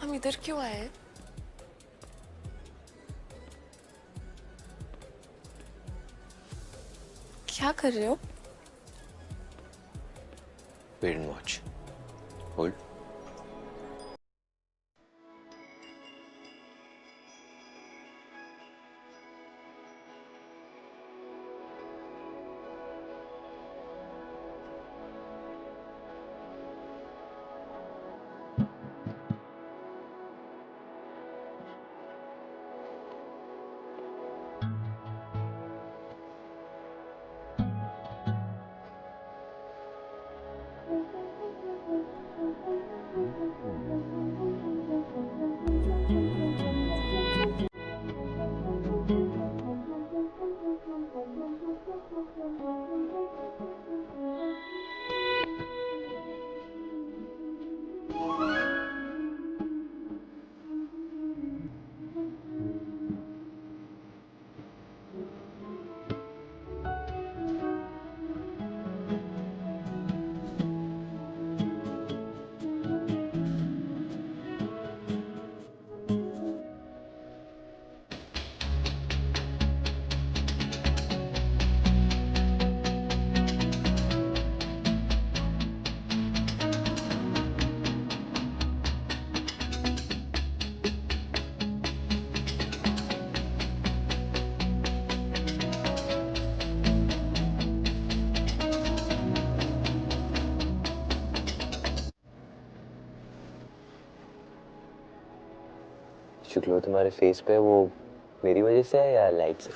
हम इधर क्यों आए हैं? क्या कर रहे हो? Wait and watch. होल्ड। जो ग्लो तुम्हारे फेस पे है वो मेरी वजह से है या लाइट से?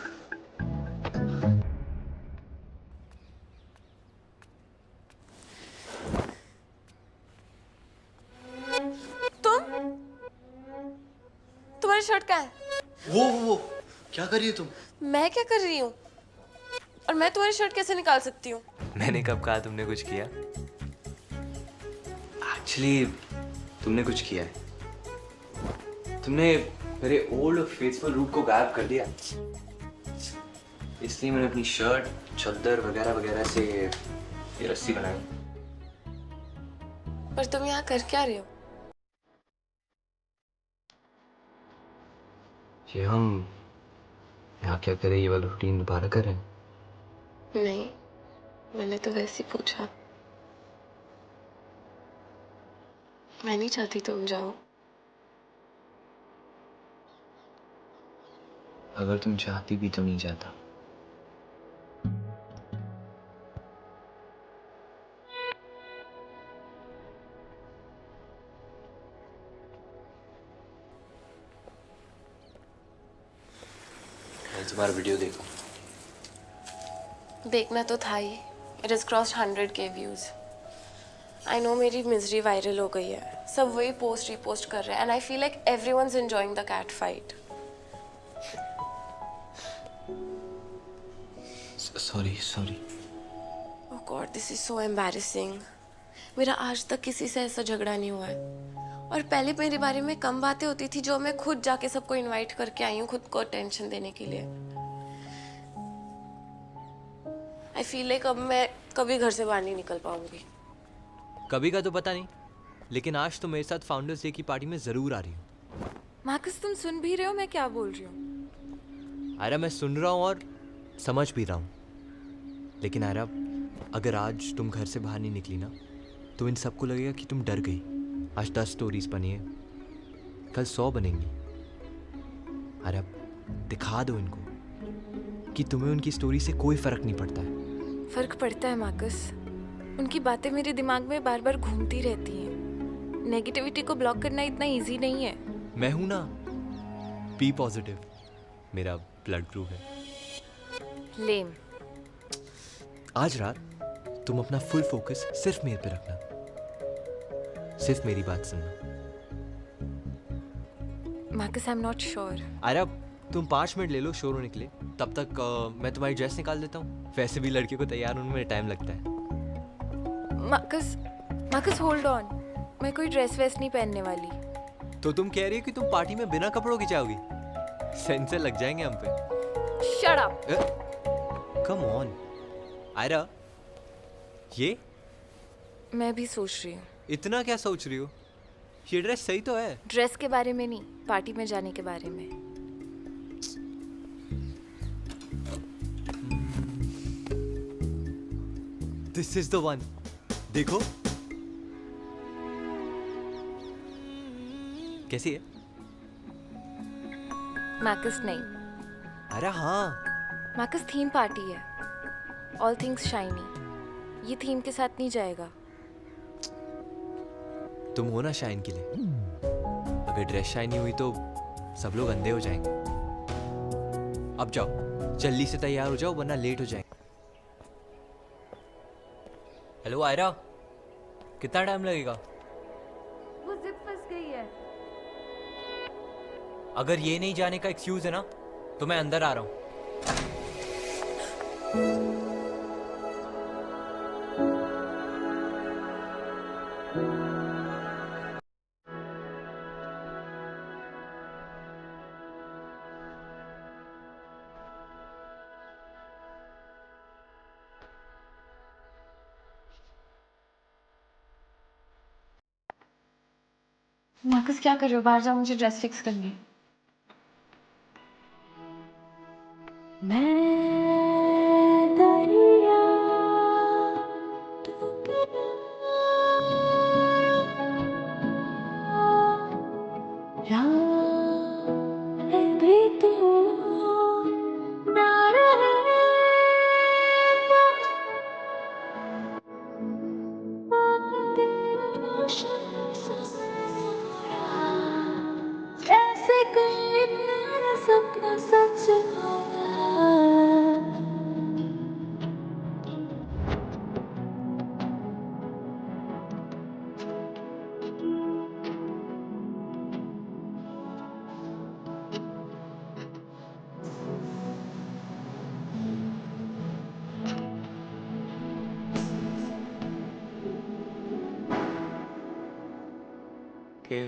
तुम्हारी शर्ट कहाँ है? वो क्या कर रही है तुम? मैं क्या कर रही हूँ? और मैं तुम्हारी शर्ट कैसे निकाल सकती हूँ? मैंने कब कहा तुमने कुछ किया? एक्चुअली तुमने कुछ किया है। तुमने मेरे ओल्ड फेथफुल रूप को गायब कर दिया। इसलिए मैंने अपनी शर्ट, चद्दर वगैरह वगैरह से ये रस्सी बनाई। पर तुम यहाँ कर क्या रहे हो? ये हम यहाँ क्या करें, ये वाला रूटीन दोबारा करें? नहीं, मैंने तो वैसे ही पूछा। मैं नहीं चाहती तुम जाओ। अगर तुम चाहती भी तो नहीं जाता। मैं तुम्हारा वीडियो देखूं? देखना तो था ही। It is cross 100K views. I know मेरी मिजरी वायरल हो गई है। सब वही पोस्ट रिपोस्ट कर रहे हैं and I feel like everyone's enjoying the cat fight. Sorry. Oh God, this is so embarrassing. मेरा आज तक किसी से ऐसा झगड़ा नहीं हुआ है। और पहले मेरे बारे में कम बातें होती थी जो मैं खुद जाके सबको इनवाइट करके आई हूँ खुद को अटेंशन देने के लिए। आई फील लाइक अब मैं कभी घर से बाहर नहीं निकल पाऊंगी। कभी का तो पता नहीं, लेकिन आज तो मेरे साथ फाउंडर्स डे की पार्टी में जरूर आ रही हूँ। मार्कस, तुम सुन भी रहे हो मैं क्या बोल रही हूँ? आयरा, मैं सुन रहा हूँ और समझ भी रहा हूँ, लेकिन आयरा, अगर आज तुम घर से बाहर नहीं निकली ना तो इन सबको लगेगा कि तुम डर गई। आज 10 स्टोरीज बनी है, कल 100 बनेंगी। आयरा, दिखा दो इनको कि तुम्हें उनकी स्टोरी से कोई फर्क नहीं पड़ता है। फर्क पड़ता है मार्कस। उनकी बातें मेरे दिमाग में बार बार घूमती रहती हैं। नेगेटिविटी को ब्लॉक करना इतना इजी नहीं है। मैं हूं ना, बी पॉजिटिव, मेरा ब्लड ग्रुप है। लेम। आज रात तुम अपना फुल फोकस सिर्फ मेरे पे रखना, सिर्फ मेरी बात सुनना। Marcus, I am not sure. अरे तुम 5 मिनट ले लो शोर होने के लिए, तब तक मैं तुम्हारी ड्रेस निकाल देता हूँ। वैसे भी लड़के को तैयार होने में टाइम लगता है। मार्कस होल्ड ऑन, मैं कोई ड्रेस वेस नहीं पहनने वाली। तो तुम कह रही हो कि तुम पार्टी में बिना कपड़ों की जाओगी? सेंसर लग जाएंगे हम पे। Shut up. Come on Ayra, ये मैं भी सोच रही हूँ। इतना क्या सोच रही हो? ये ड्रेस सही तो है। ड्रेस के बारे में नहीं, पार्टी में जाने के बारे में। This is the one. देखो कैसी है? मार्कस नहीं, अरे हाँ, मार्कस थीम पार्टी है, ऑल थिंग्स शाइनी। ये थीम के साथ नहीं जाएगा। तुम हो ना शाइन के लिए। अगर ड्रेस शाइनी हुई तो सब लोग अंधे हो जाएंगे। अब जाओ, जल्दी से तैयार हो जाओ वरना लेट हो जाएंगे। हेलो आयरा, कितना टाइम लगेगा? वो जिप फंस गई है। अगर ये नहीं जाने का एक्सक्यूज है ना तो मैं अंदर आ रहा हूँ। मार्कस क्या कर रहे हो? बाहर जाओ, मुझे ड्रेस फिक्स करनी है। ऐसे कोई मेरा सपना सच हो गया। Okay.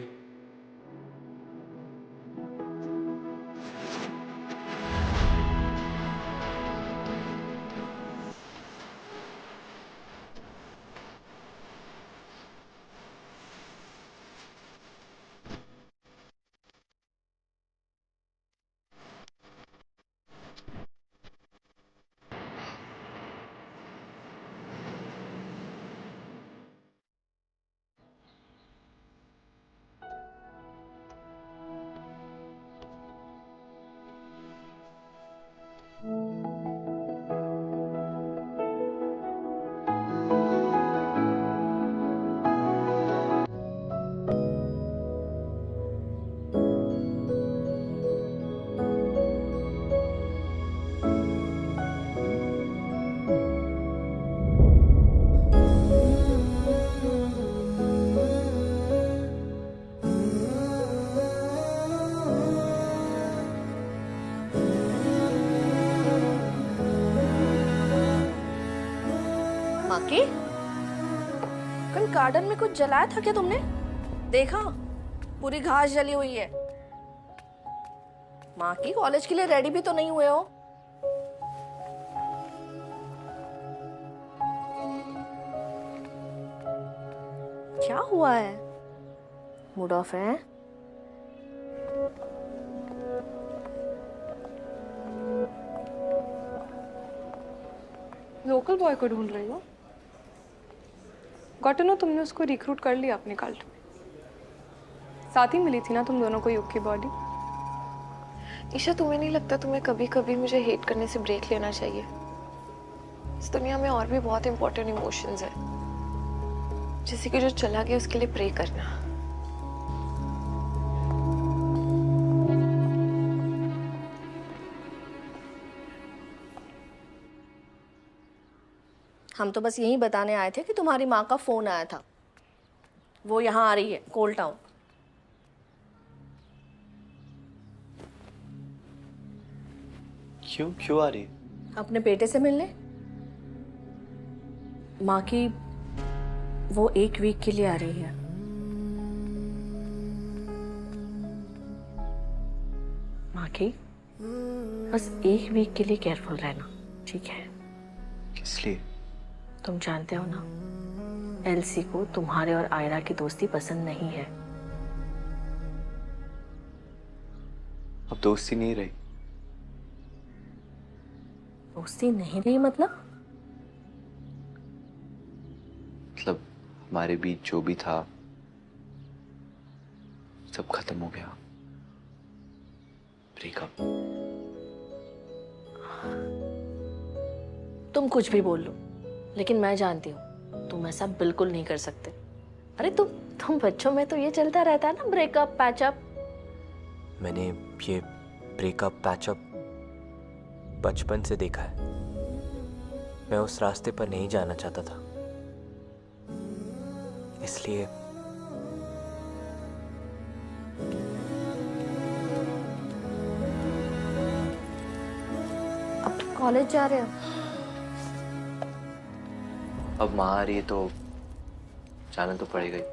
माँ की कल गार्डन में कुछ जलाया था क्या तुमने? देखा, पूरी घास जली हुई है। माँ की कॉलेज के लिए रेडी भी तो नहीं हुए हो। क्या हुआ है? मूड ऑफ है? लोकल बॉय को ढूंढ रही हो? गॉट टू नो तुमने उसको रिक्रूट कर लिया अपने कल्ट में। साथ ही मिली थी ना तुम दोनों को युग की बॉडी। ईशा, तुम्हें नहीं लगता तुम्हें कभी कभी मुझे हेट करने से ब्रेक लेना चाहिए? इस दुनिया में और भी बहुत इंपॉर्टेंट इमोशंस है। जैसे कि जो चला गया उसके लिए प्रे करना। हम तो बस यही बताने आए थे कि तुम्हारी माँ का फोन आया था। वो यहाँ आ रही है, कोल टाउन। क्यों आ रही? अपने बेटे से मिलने। माँ की वो 1 वीक के लिए आ रही है। माँ की बस 1 वीक के लिए केयरफुल रहना, ठीक है? किस लिए? तुम जानते हो ना, एलसी को तुम्हारे और आयरा की दोस्ती पसंद नहीं है। अब दोस्ती नहीं रही। दोस्ती नहीं रही मतलब? मतलब हमारे बीच जो भी था सब खत्म हो गया। ब्रेकअप। तुम कुछ भी बोल लो, लेकिन मैं जानती हूँ तुम ऐसा बिल्कुल नहीं कर सकते। अरे तुम बच्चों में तो ये चलता रहता है ना, ब्रेकअप पैचअप। मैंने ये ब्रेकअप पैचअप बचपन से देखा है। मैं उस रास्ते पर नहीं जाना चाहता था, इसलिए अब कॉलेज जा रहे हो? अब माँ आ रही है तो जाना तो पड़ेगा ही।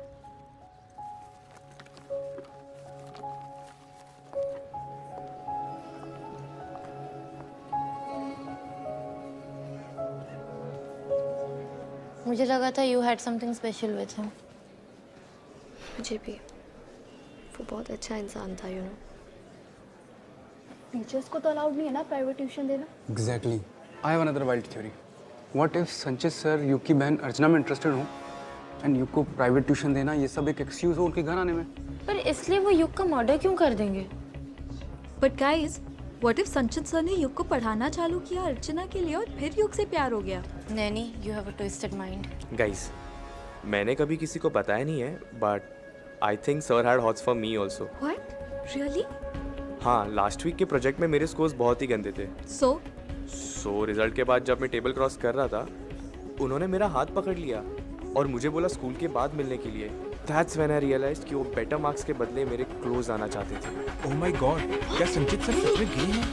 मुझे लगा था you had something special with him. मुझे भी, वो बहुत अच्छा इंसान था, यू नो। टीचर्स को तो अलाउड नहीं है ना प्राइवेट ट्यूशन देना। Exactly. I have another wild theory. What if संचित सर युग की बहन अर्चना में इंटरेस्टेड हो एंड युग को प्राइवेट ट्यूशन देना ये सब एक एक्सक्यूज हो उनके घर आने में? पर इसलिए वो युग का मर्डर क्यों कर देंगे? बट गाइस, व्हाट इफ संचित सर ने युग को पढ़ाना चालू किया अर्चना के लिए और फिर युग से प्यार हो गया? Naini, you have a twisted mind. Guys, मैंने कभी किसी को बताया नहीं है, but I think sir had hots for me also. What? Really? हाँ, लास्ट वीक के प्रोजेक्ट में मेरे स्कोर्स बहुत ही गंदे थे। सो रिजल्ट के बाद जब मैं टेबल क्रॉस कर रहा था, उन्होंने मेरा हाथ पकड़ लिया और मुझे बोला स्कूल के बाद मिलने के लिए। दैट्स व्हेन आई रियलाइज्ड कि वो बेटर मार्क्स के बदले मेरे क्लोज आना चाहते थे। ओह माय गॉड, क्या संचित सर सच में गए हैं?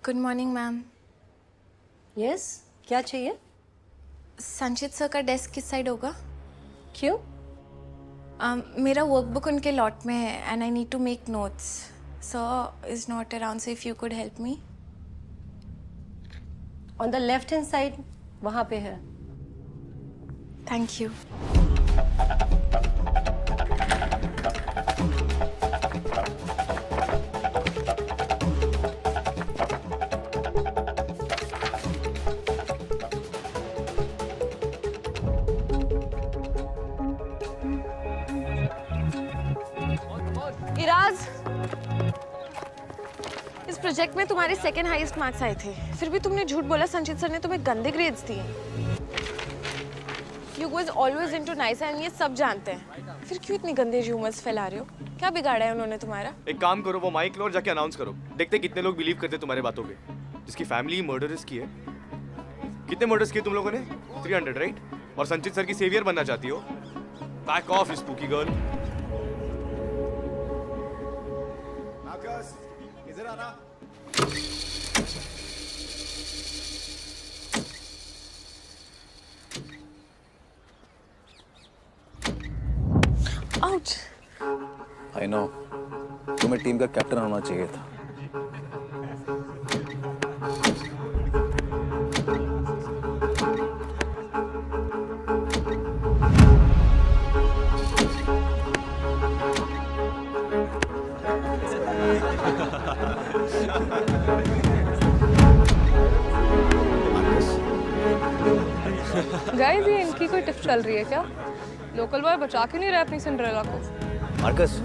Good morning ma'am. यस, क्या चाहिए? संचित सर का डेस्क किस साइड होगा? क्यों? मेरा वर्कबुक उनके लॉट में है and I need to make notes. Sir is not around, so if you could help me. On the left hand side, वहाँ पे है। Thank you. इराज, इस प्रोजेक्ट में तुम्हारे सेकंड हाईएस्ट मार्क्स आए थे, फिर भी तुमने झूठ बोला संचित सर ने तुम्हें गंदे ग्रेड्स दिए। You was always into nice and ये सब जानते हैं, फिर क्यों इतनी गंदे र्यूमर्स फैला रहे हो? क्या बिगाड़ा है उन्होंने तुम्हारा? एक काम करो, वो माइक लो और जाके अनाउंस करो, देखते कितने लोग बिलीव करते तुम्हारे बातों पे। जिसकी फैमिली मर्डरस की है। कितने मर्डर्स किए तुम लोगों ने? 300, राइट? और संचित सर की सेवियर बनना चाहती हो? Back of spooky girl. इधर आना। आउच। आई नो, तुम्हें टीम का कैप्टन होना चाहिए था। गाइस, ये इनकी कोई टिप चल रही है क्या? लोकल बॉय बचा क्यों नहीं रहा अपनी सिंड्रेला को? मार्कस,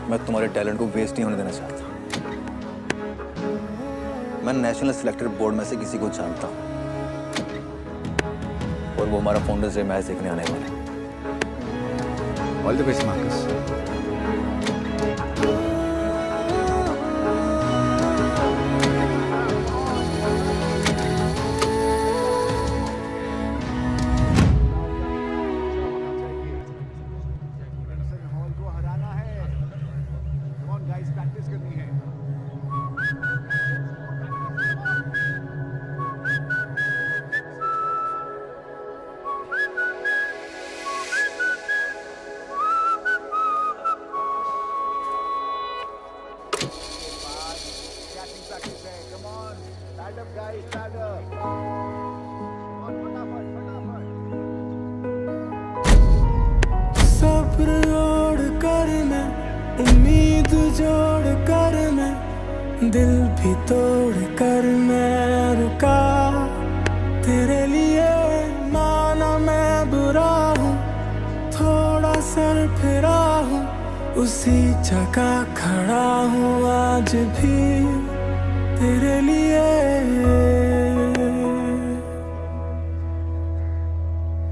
मैं तुम्हारे टैलेंट को वेस्ट नहीं होने देना चाहता। मैं नेशनल सिलेक्टेड बोर्ड में से किसी को जानता हूँ और वो हमारा फाउंडर्स डे मैच देखने आने वाले हैं। All the best Marcus. दिल भी तोड़ कर मैं रुका तेरे लिए, माना मैं बुरा हूँ, थोड़ा सर फिरा हूँ, उसी जगह खड़ा हूँ आज भी तेरे लिए।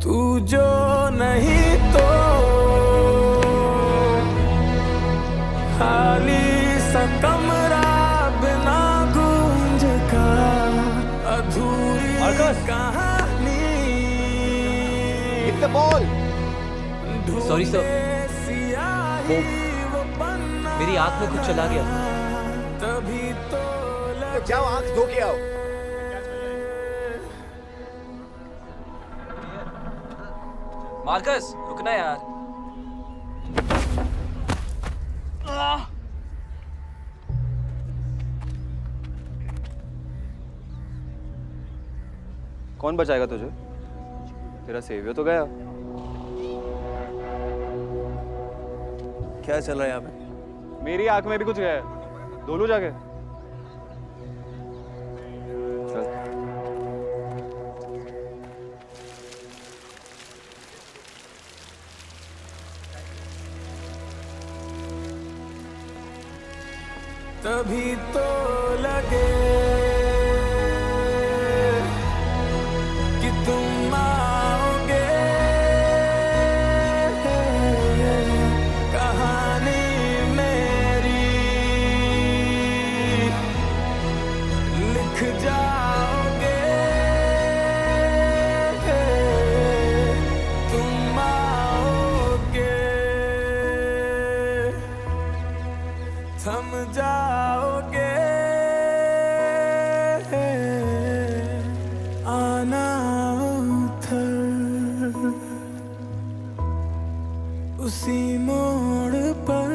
तू जो नहीं तो खाली सा कमरा बिना गूंज का, अधूरी कहानी। सॉरी सर, वो मेरी आंख में कुछ चला गया। तभी तो जाओ आंख धो के आओ। मार्कस रुकना यार। कौन बचाएगा तुझे? तेरा सेवियर तो गया। क्या चल रहा है यहाँ पे? मेरी आंख में भी कुछ गया है, धो लो जाके। चल। तभी तो लगे कि तुम आओगे, कहानी मेरी लिख जाओगे, तुम आओगे, थम जाओगे, आना उधर उसी मोड़ पर,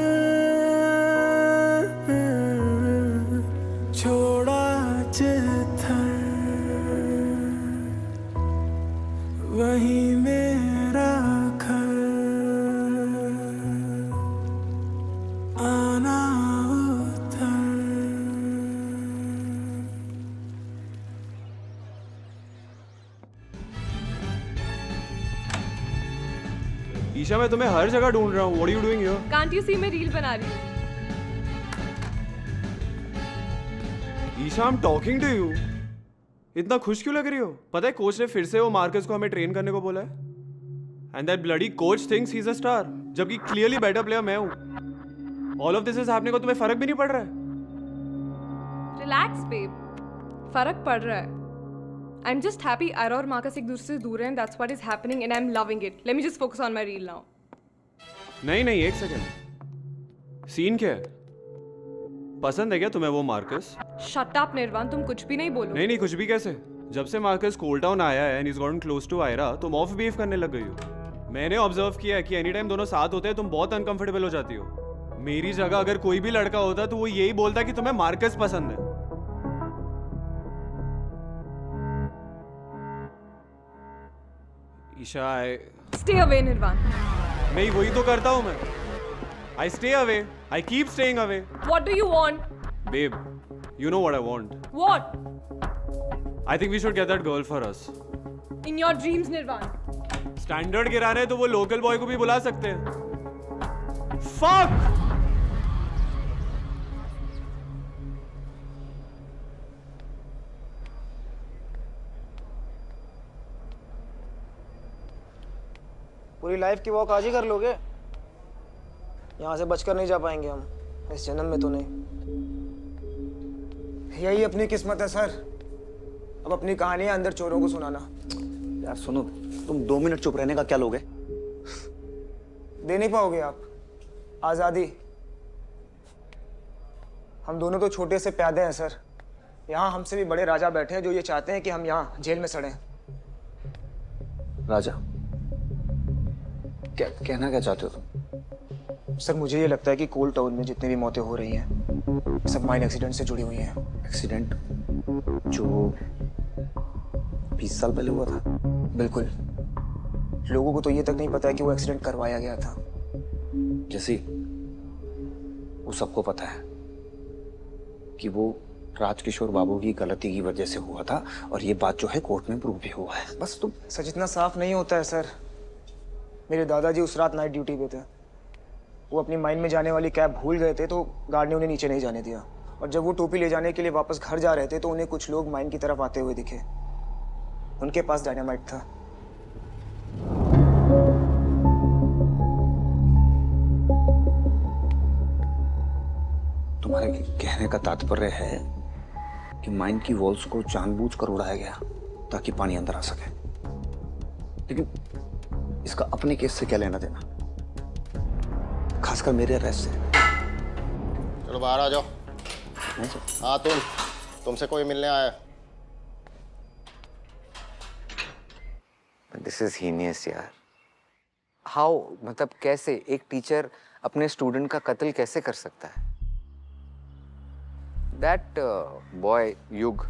छोड़ा जिधर वही मेरा घर, आना ईशा, मैं तुम्हें हर जगह ढूंढ रहा हूँ। What are you doing here? Can't you see मैं रील बना रही हूँ? Isha, I'm talking to you. इतना खुश क्यों लग रही हो? पता है कोच ने फिर से वो मार्कस को हमें ट्रेन करने को बोला है। And that bloody coach thinks he's a star, जबकि clearly better player मैं हूँ। All of this is happening को तुम्हें फर्क भी नहीं पड़ रहा है? Relax, babe. फर्क पड़ रहा है. I'm just happy Ira और मार्कस एक दूसरे से दूर हैं. That's what is happening and I'm loving it. Let me just focus on my reel now. नहीं, एक सेकंड। सीन क्या है? पसंद है क्या तुम्हें वो मार्कस? Shut up, निर्वाण. तुम कुछ भी नहीं बोलो. नहीं, कुछ भी कैसे? जब से मार्कस कोल टाउन आया है and he's gotten close to Ira, तुम ऑफ बिहेव करने लग गई हो। मैंने ऑब्जर्व किया है कि एनी टाइम दोनों साथ होते हैं तुम बहुत अनकंफर्टेबल हो जाती हो। मेरी जगह अगर कोई भी लड़का होता तो वो यही बोलता कि तुम्हें मार्कस पसंद है। ईशा, Stay away, निर्वाण. मैं वही तो करता हूँ मैं। I stay away. I keep staying away. What do you want? Babe, you know what I want. What? I think we should get that girl for us. In your dreams, निर्वाण. Standard गिराने तो वो local boy को भी बुला सकते हैं। Fuck! पूरी लाइफ की वॉक आज ही कर लोगे? यहाँ से बचकर नहीं जा पाएंगे हम, इस जन्म में तो नहीं। यही अपनी किस्मत है सर। अब अपनी कहानियां अंदर चोरों को सुनाना। यार सुनो, तुम 2 मिनट चुप रहने का क्या लोगे? दे नहीं पाओगे आप आजादी। हम दोनों तो छोटे से प्यादे हैं सर। यहाँ हमसे भी बड़े राजा बैठे हैं जो ये चाहते हैं कि हम यहाँ जेल में सड़ें। राजा? क्या कहना क्या चाहते हो तुम? सर मुझे ये लगता है कि कोल टाउन में जितनी भी मौतें हो रही हैं सब माइन एक्सीडेंट से जुड़ी हुई हैं। एक्सीडेंट जो 20 साल पहले हुआ था? बिल्कुल। लोगों को तो ये तक नहीं पता है कि वो एक्सीडेंट करवाया गया था। जैसी वो सबको पता है, कि वो राजकिशोर बाबू की गलती की वजह से हुआ था और ये बात जो है कोर्ट में प्रूव भी हुआ है। बस तुम सच इतना साफ नहीं होता है सर। मेरे दादाजी उस रात नाइट ड्यूटी पे थे। वो अपनी माइन में जाने वाली कैब भूल गए थे तो गार्ड ने उन्हें नीचे नहीं जाने दिया। और जब वो टोपी ले जाने के लिए वापस घर जा रहे थे तो उन्हें कुछ लोग माइन की तरफ आते हुए दिखे। उनके पास डायनामाइट था। तुम्हारे कहने का तात्पर्य है कि माइन की वॉल्स को जानबूझकर उड़ाया गया ताकि पानी अंदर आ सके। लेकिन इसका अपने केस से क्या लेना देना, खासकर मेरे अरेस्ट से। चलो बाहर आ जाओ। हाँ तुमसे कोई मिलने आया। दिस इज हीनियस यार। हाउ, मतलब कैसे एक टीचर अपने स्टूडेंट का कत्ल कैसे कर सकता है? दैट बॉय युग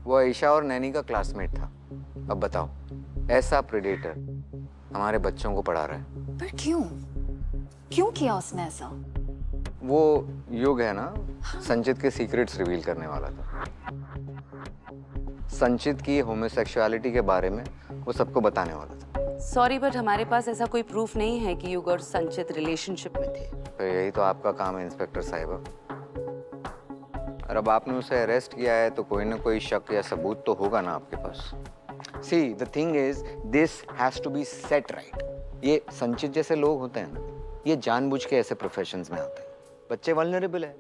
वो ईशा और नैनी का क्लासमेट था। अब बताओ, ऐसा प्रेडेटर हमारे बच्चों को पढ़ा रहा है। पर क्यों क्यों किया उसने ऐसा? वो युग है ना, संचित के सीक्रेट्स रिवील करने वाला था। संचित की होमोसेक्सुअलिटी के बारे में वो सबको बताने वाला था। सॉरी बट हमारे पास ऐसा कोई प्रूफ नहीं है कि युग और संचित रिलेशनशिप में थे। तो यही तो आपका काम है इंस्पेक्टर साहिबा। और अब आपने उसे अरेस्ट किया है तो कोई ना कोई शक या सबूत तो होगा ना आपके पास। See the thing is this has to be set right. ये संचित जैसे लोग होते हैं ना, ये जानबूझ के ऐसे प्रोफेशंस में आते हैं। बच्चे वल्नरेबल है,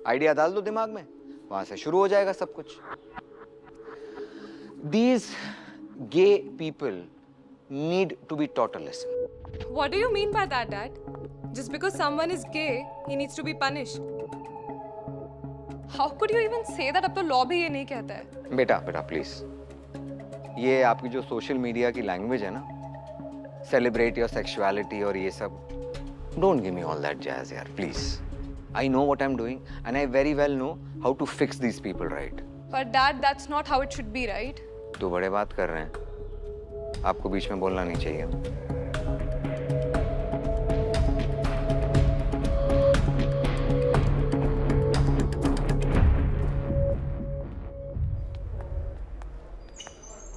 आइडिया डाल दो दिमाग में, वहां से शुरू हो जाएगा सब कुछ। These gay people need to be taught a lesson. What do you mean by that, Dad? Just because someone is gay, he needs to be punished. How could you even say that? अब तो law भी ये नहीं कहता है। बेटा please, ये आपकी जो सोशल मीडिया की लैंग्वेज है ना, सेलिब्रेट योर सेक्सुअलिटी और ये सब, don't give me all that jazz यार please. I know what I am doing and I very well know how to fix these people, right? But Dad, that's not how it should be, right? तो बड़े बात कर रहे हैं, आपको बीच में बोलना नहीं चाहिए।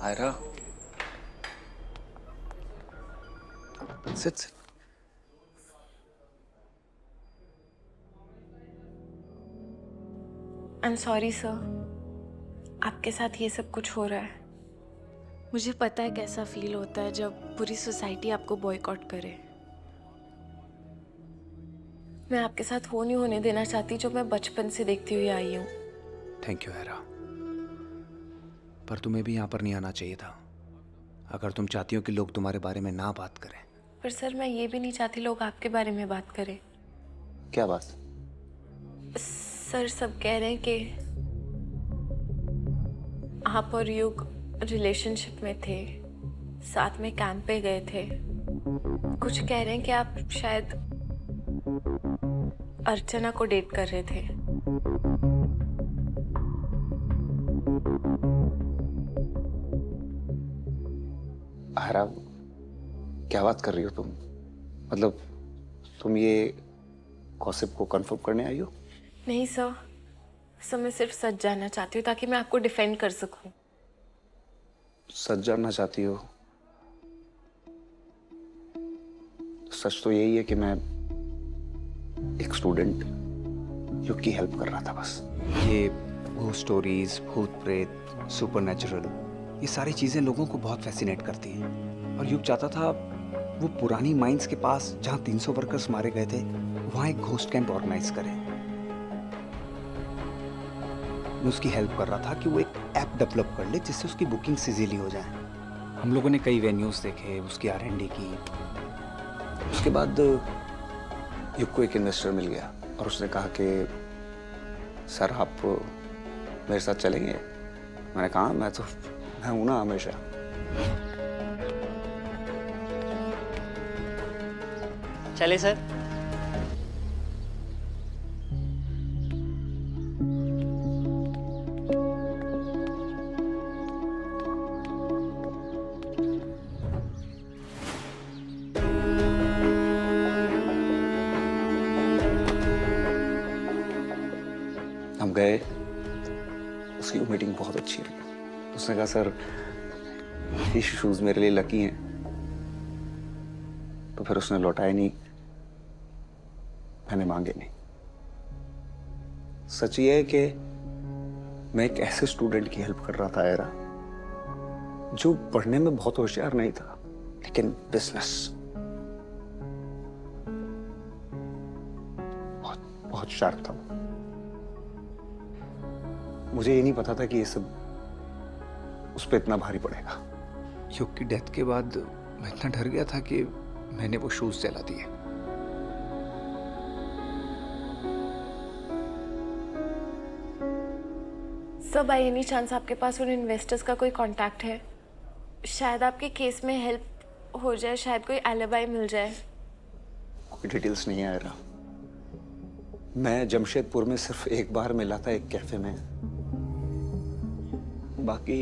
Ayra, sit. I am sorry sir, आपके साथ ये सब कुछ हो रहा है। मुझे पता है कैसा फील होता है जब पूरी सोसाइटी आपको बॉयकॉट करे। मैं आपके साथ वो नहीं होने देना चाहती जो मैं बचपन से देखती हुई आई हूँ। थैंक यू हैरा, पर तुम्हें भी यहाँ पर नहीं आना चाहिए था अगर तुम चाहती हो कि लोग तुम्हारे बारे में ना बात करें। पर सर, मैं ये भी नहीं चाहती लोग आपके बारे में बात करें। क्या बात? सर, सब कह रहे हैं कि आप और युग रिलेशनशिप में थे, साथ में कैंप पे गए थे। कुछ कह रहे हैं कि आप शायद अर्चना को डेट कर रहे थे। आयरा, क्या बात कर रही हो तुम? मतलब तुम ये गॉसिप को कंफर्म करने आई हो? नहीं सर, मैं सिर्फ सच जानना चाहती हूँ ताकि मैं आपको डिफेंड कर सकूं। सच जानना चाहती हो? सच तो यही है कि मैं एक स्टूडेंट युग की हेल्प कर रहा था बस। ये भूत स्टोरीज, भूत प्रेत, सुपरनैचुरल, ये सारी चीजें लोगों को बहुत फैसिनेट करती हैं। और युग चाहता था वो पुरानी माइंस के पास जहाँ 300 वर्कर्स मारे गए थे वहाँ एक घोस्ट कैंप ऑर्गेनाइज करे। मैं उसकी हेल्प कर रहा था कि वो एक ऐप डेवलप कर ले जिससे उसकी बुकिंग इजीली हो जाए। हम लोगों ने कई वेन्यूज देखे, उसकी R&D की। उसके बाद युग को एक इन्वेस्टर मिल गया और उसने कहा कि सर आप मेरे साथ चलेंगे? मैंने कहा मैं हूं ना हमेशा। चले सर। हम हम गए, उसकी मीटिंग बहुत अच्छी रही। उसने कहा सर ये शूज मेरे लिए लकी हैं, तो फिर उसने लौटाए नहीं, मैंने मांगे नहीं। सच ये है कि मैं एक ऐसे स्टूडेंट की हेल्प कर रहा था आयरा, जो पढ़ने में बहुत होशियार नहीं था, लेकिन बिजनेस बहुत शार्प था। मुझे ये नहीं पता था कि ये सब उस पर इतना भारी पड़ेगा। युग की डेथ के बाद मैं इतना डर गया था कि मैंने वो शूज जला दिए। सब बाय एनी चांस आपके पास उन इन्वेस्टर्स का कोई कांटेक्ट है? शायद आपके केस में हेल्प हो जाए, शायद कोई एलिबाई मिल जाए। कोई डिटेल्स नहीं आ रहा। मैं जमशेदपुर में सिर्फ एक बार मिला था एक कैफे में, बाकी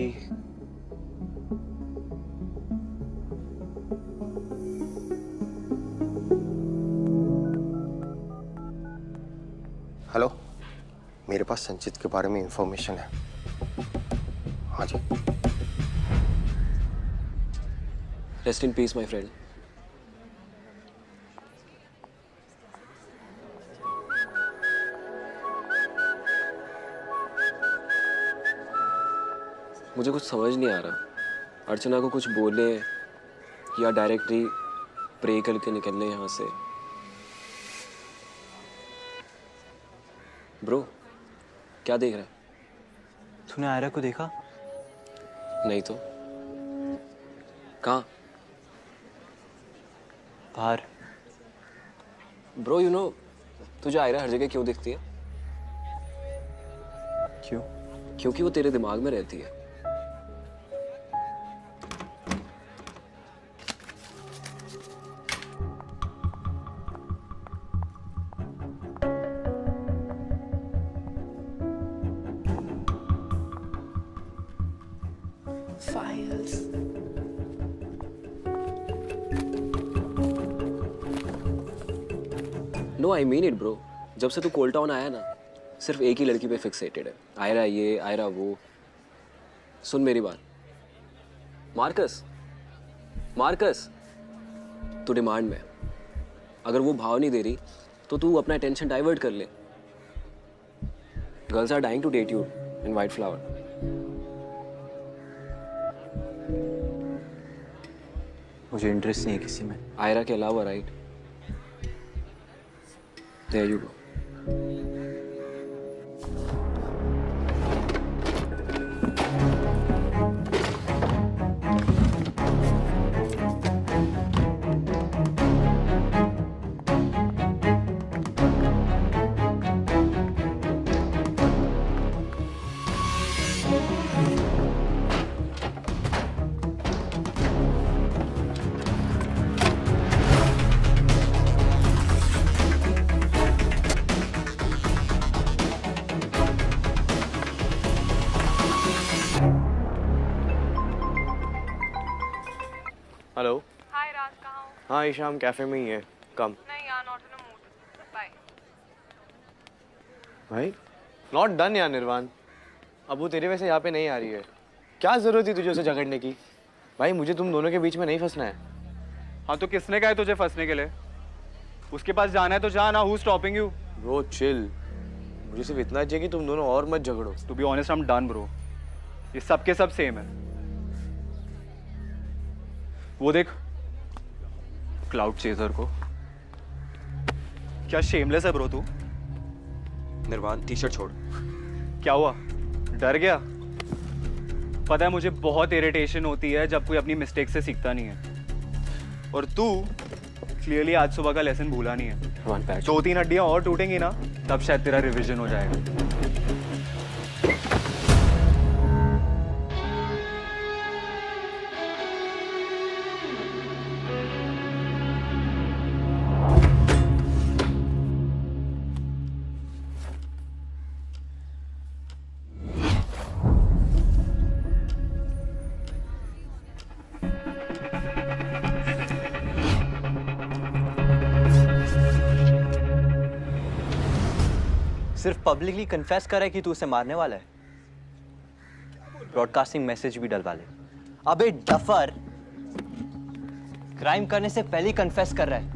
हेलो, मेरे पास संचित के बारे में इंफॉर्मेशन है। हाँ जी। Rest in peace my friend. मुझे कुछ समझ नहीं आ रहा। अर्चना को कुछ बोले या डायरेक्टली प्रे करके निकलने यहाँ से। ब्रो, क्या देख रहा है? तूने आयरा को देखा? नहीं तो। कहाँ? बाहर। ब्रो यू नो, तुझे आयरा हर जगह क्यों दिखती है? क्यों? क्योंकि वो तेरे दिमाग में रहती है। Files. No I mean it bro. जब से तू कोल टाउन आया ना, सिर्फ एक ही लड़की पे फिक्सेटेड है। आयरा ये, आयरा वो। सुन मेरी बात, मार्कस, मार्कस, तू डिमांड में। अगर वो भाव नहीं दे रही तो तू अपना अटेंशन डाइवर्ट कर ले। Girls are dying to date you in white flower. मुझे इंटरेस्ट नहीं है किसी में। आयरा के अलावा, right? There you go. Hello. Hi Raj, कहाँ हो? हाँ ईशाम कैफे में ही है, कम। नहीं यार, not in a mood. Bye. भाई नॉट डन यार निर्वाण। अब वो तेरे वैसे यहाँ पे नहीं आ रही है। क्या जरूरत थी तुझे उसे झगड़ने की? भाई मुझे तुम दोनों के बीच में नहीं फंसना है। हाँ तो किसने कहा है तुझे फंसने के लिए? उसके पास जाना है तो जा ना, who stopping you? Bro chill, मुझे सिर्फ इतना चाहिए कि तुम दोनों और मत झगड़ो। To be honest I am done bro. ये सब के सब सेम है। वो देख क्लाउड चेजर को। क्या शेमलेस है ब्रो तू? निर्वाण टी शर्ट छोड़। क्या हुआ, डर गया? पता है मुझे बहुत इरिटेशन होती है जब कोई अपनी मिस्टेक से सीखता नहीं है। और तू क्लियरली आज सुबह का लेसन भूला नहीं है। 2-3 हड्डियां और टूटेंगी ना, तब शायद तेरा रिवीजन हो जाएगा। सिर्फ पब्लिकली कन्फेस कर रहा है कि तू उसे मारने वाला है। ब्रॉडकास्टिंग मैसेज भी डलवा ले। अबे डफर, क्राइम करने से पहले ही कन्फेस कर रहा है।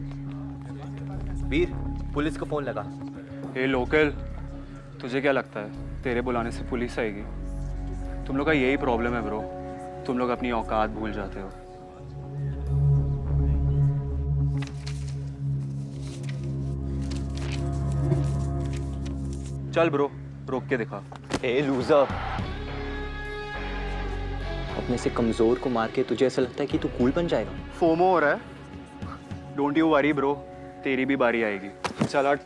वीर, पुलिस को फोन लगा। ए लोकल, तुझे क्या लगता है तेरे बुलाने से पुलिस आएगी? तुम लोग का यही प्रॉब्लम है ब्रो, तुम लोग अपनी औकात भूल जाते हो। चल ब्रो, रोक के दिखा। ए लूजर, अपने से कमजोर को मार के तुझे ऐसा लगता है कि तू कूल बन जाएगा? फोमो हो रहा है? डोंट यू वरी ब्रो, तेरी भी बारी आएगी। चल हट।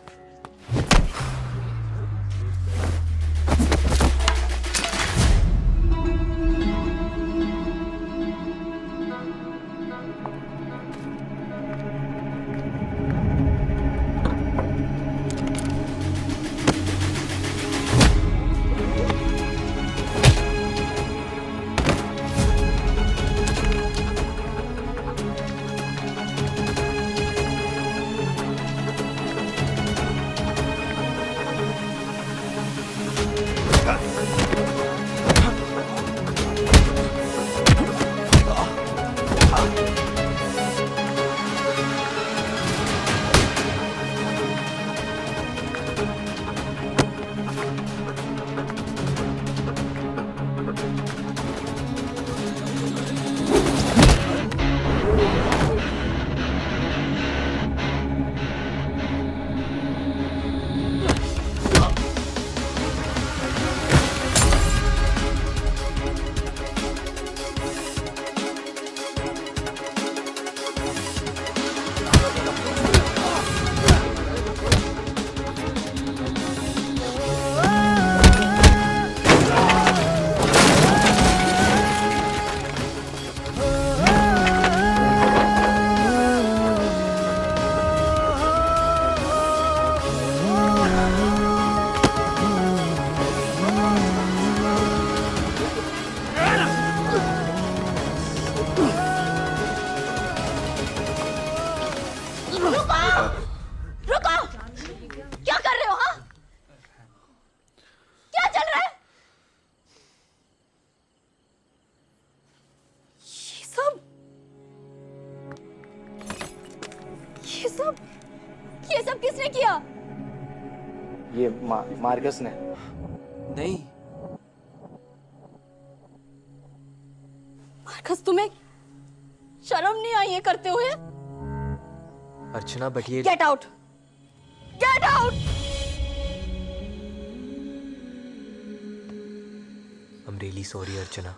ये सब किसने किया? ये मार्कस ने। नहीं मार्कस, तुम्हें शर्म नहीं आई ये करते हुए? अर्चना बट ये get out, get out. I'm really sorry अर्चना।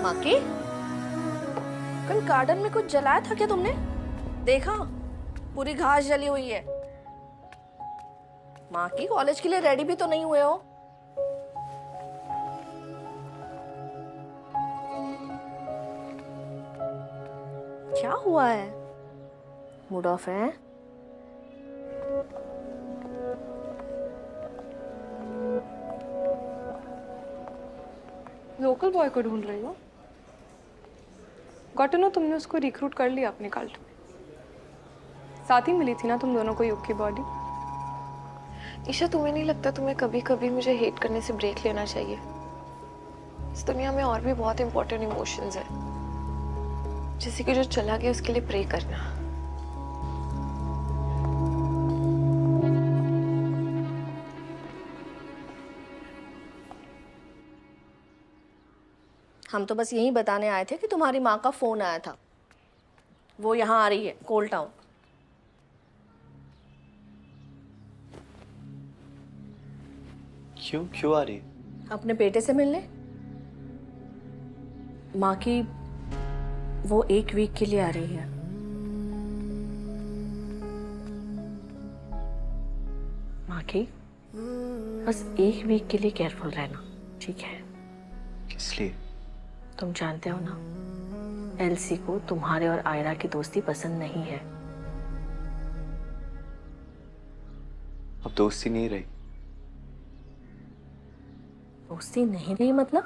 माकी, कल गार्डन में कुछ जलाया था क्या तुमने? देखा, पूरी घास जली हुई है। माकी, कॉलेज के लिए रेडी भी तो नहीं हुए हो? क्या हुआ है? मूड ऑफ है? लोकल बॉय को ढूंढ रही हो? गॉट टू नो तुमने उसको रिक्रूट कर लिया अपने कल्ट में। साथ ही मिली थी ना तुम दोनों को युग की बॉडी। ईशा, तुम्हें नहीं लगता तुम्हें कभी कभी मुझे हेट करने से ब्रेक लेना चाहिए? इस दुनिया में और भी बहुत इंपॉर्टेंट इमोशंस है, जैसे कि जो चला गया उसके लिए प्रे करना। हम तो बस यही बताने आए थे कि तुम्हारी माँ का फोन आया था, वो यहाँ आ रही है कोल टाउन। क्यों आ रही? अपने बेटे से मिलने। माँ की वो 1 वीक के लिए आ रही है। माँ की बस 1 वीक के लिए केयरफुल रहना, ठीक है? किस लिए? तुम जानते हो ना, एलसी को तुम्हारे और आयरा की दोस्ती पसंद नहीं है। अब दोस्ती नहीं रही। दोस्ती नहीं रही मतलब?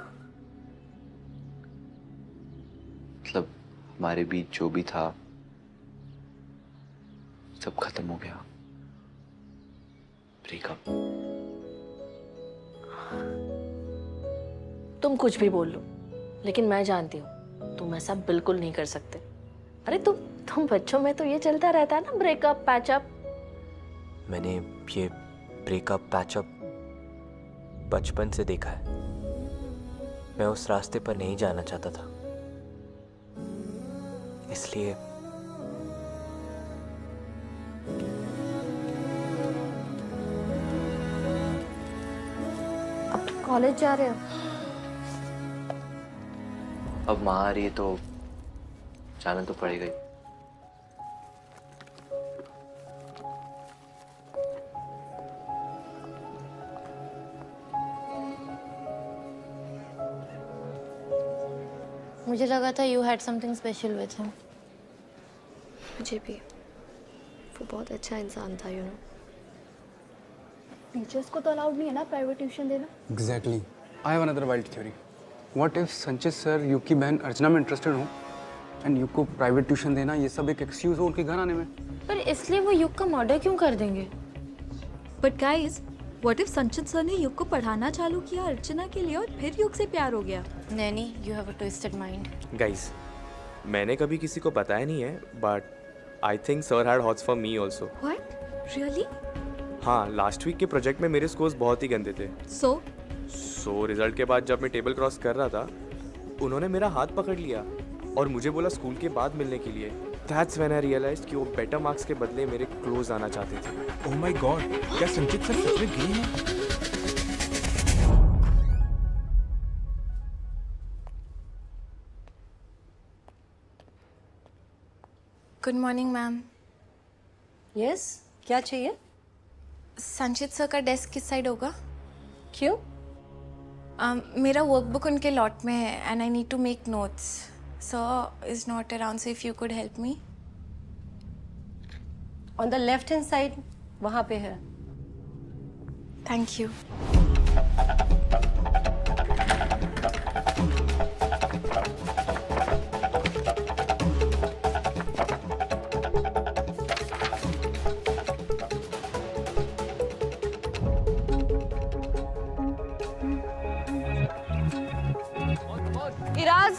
मतलब हमारे बीच जो भी था सब खत्म हो गया। ब्रेकअप। तुम कुछ भी बोल लो, लेकिन मैं जानती हूँ तुम ऐसा बिल्कुल नहीं कर सकते। अरे तुम बच्चों में तो ये चलता रहता है ना, ब्रेकअप पैचअप। मैंने ये ब्रेकअप पैचअप बचपन से देखा है। मैं उस रास्ते पर नहीं जाना चाहता था, इसलिए अब तुम कॉलेज जा रहे हो? अब माँ आ रही है तो जाना तो पड़ेगा ही। मुझे लगा था you had something special with him. मुझे भी। वो बहुत अच्छा इंसान था, यू नो। टीचर्स को तो अलाउड नहीं है ना प्राइवेट ट्यूशन देना? Exactly. I have another wild theory. What if संचित सर युग की बहन अर्चना में इंटरेस्टेड हो एंड युग को प्राइवेट ट्यूशन देना ये सब एक एक्सक्यूज हो उनके घर आने में? पर इसलिए वो युग का मर्डर क्यों कर देंगे? बट गाइस, व्हाट इफ संचित सर ने युग को पढ़ाना चालू किया अर्चना के लिए और फिर युग से प्यार हो गया? Naini, you have a twisted mind. Guys, मैंने कभी किसी को बताया नहीं है, but I think sir had hots for me also. What? Really? हाँ, लास्ट वीक के प्रोजेक्ट में मेरे स्कोर्स बहुत ही गंदे थे। सो रिजल्ट के बाद जब मैं टेबल क्रॉस कर रहा था, उन्होंने मेरा हाथ पकड़ लिया और मुझे बोला स्कूल के बाद मिलने के लिए। That's when I realized कि वो बेटर मार्क्स के बदले मेरे क्लोज आना चाहते थे। ओह माय गॉड, क्या संचित सर सच में गए हैं? Good morning ma'am. यस, क्या चाहिए? संचित सर का डेस्क किस साइड होगा? क्यों? मेरा वर्कबुक उनके लॉट में है and I need to make notes. Sir is not around, so if you could help me. On the left hand side, वहाँ पे है। Thank you. इराज,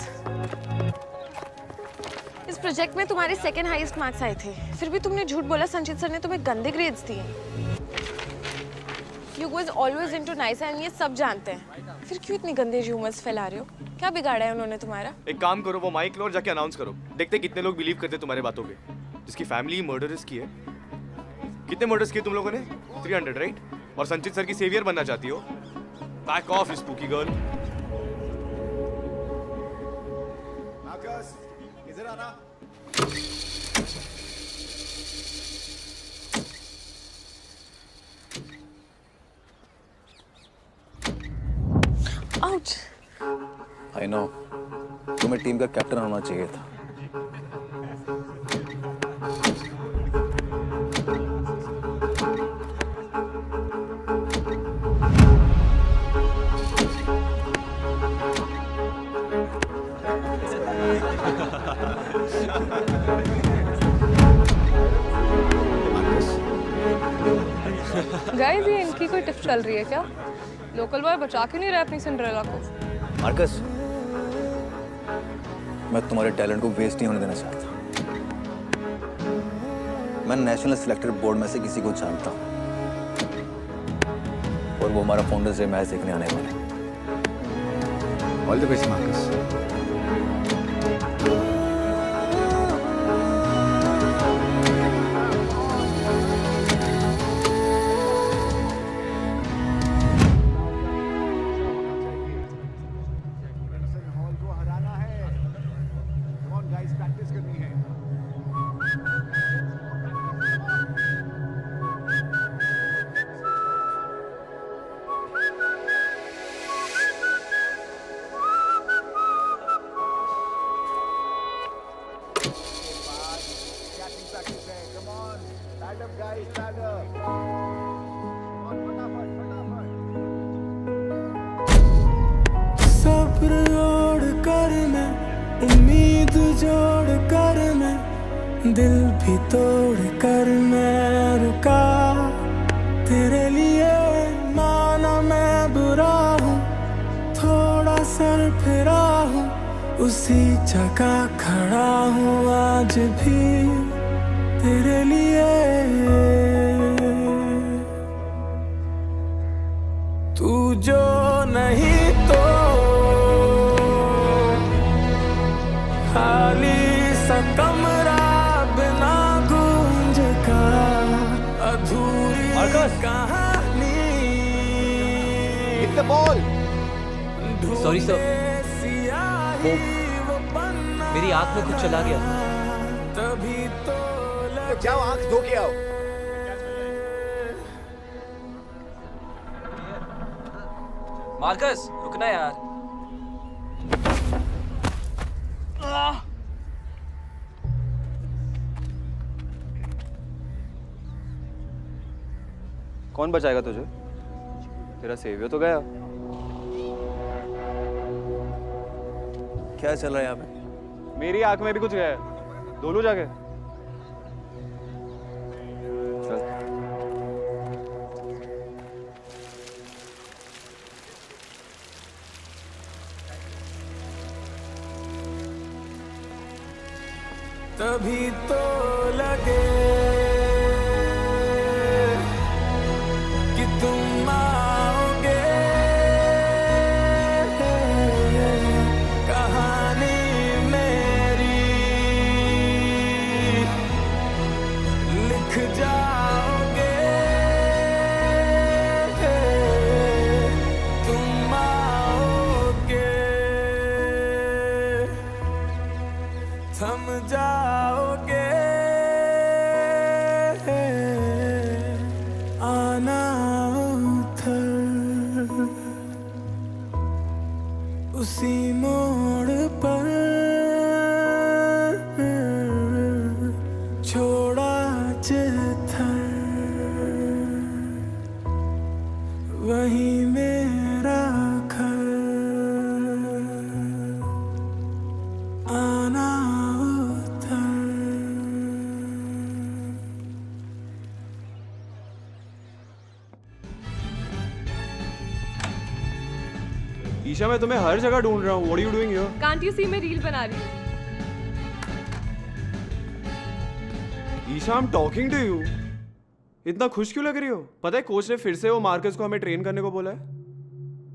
इस प्रोजेक्ट में तुम्हारे सेकंड हाईएस्ट मार्क्स आए थे, फिर भी तुमने झूठ बोला संचित सर ने तुम्हें गंदे ग्रेड्स दिए। You was always into nice and ये सब जानते हैं, फिर क्यों इतनी गंदे र्यूमर्स फैला रहे हो? क्या बिगाड़ा है उन्होंने तुम्हारा? एक काम करो, वो माइक लो और जाके अनाउंस करो। देखते कितने लोग बिलीव करते तुम्हारे बातों पे। जिसकी फैमिली मर्डरस की है। कितने मर्डर्स किए तुम लोगों ने? 300, राइट? और संचित सर की सेवियर बनना चाहती हो? Back of spooky girl. इधर आना। आउच। आई नो, तुम्हें टीम का कैप्टन होना चाहिए था। गाइस ये इनकी कोई टिप चल रही है क्या? लोकल बॉय बचा क्यों नहीं रहा अपनी सिंड्रेला को? मार्कस, मैं तुम्हारे टैलेंट को वेस्ट नहीं होने देना चाहता। मैं नेशनल सिलेक्टेड बोर्ड में से किसी को जानता हूँ और वो हमारा फाउंडर से मैच देखने आने वाले। All the best Marcus. सब्र ओढ़ कर मैं, उम्मीद जोड़ कर मैं, दिल भी तोड़ कर मैं रुका तेरे लिए। माना मैं बुरा हूँ, थोड़ा सर फिरा हूँ, उसी जगह खड़ा हूँ आज भी तेरे लिए। तू जो नहीं तो खाली सा कमरा बिना गूंज का, अधूरी कहानी। बॉल सॉरी सर, वो मेरी आंख में कुछ चला गया। तभी तो जाओ आंख धो के आओ। मार्कस रुकना यार। कौन बचाएगा तुझे? तेरा सेवियर तो गया। क्या चल रहा है यहाँ पे? मेरी आंख में भी कुछ गया है, धो लो जाके। चल। तभी तो लगे कि तुम आओगे, कहानी मेरी लिख जाओगे, तुम आओगे, थम जाओगे, आना उधर उसी मोड़ पर, छोड़ा जिधर वही मेरा घर, आना ईशा, मैं तुम्हें हर जगह ढूंढ रहा हूँ। What are you doing here? Can't you see मैं रील बना रही हूँ? Isha, I'm talking to you. इतना खुश क्यों लग रही हो? पता है कोच ने फिर से वो मार्कस को हमें ट्रेन करने को बोला है।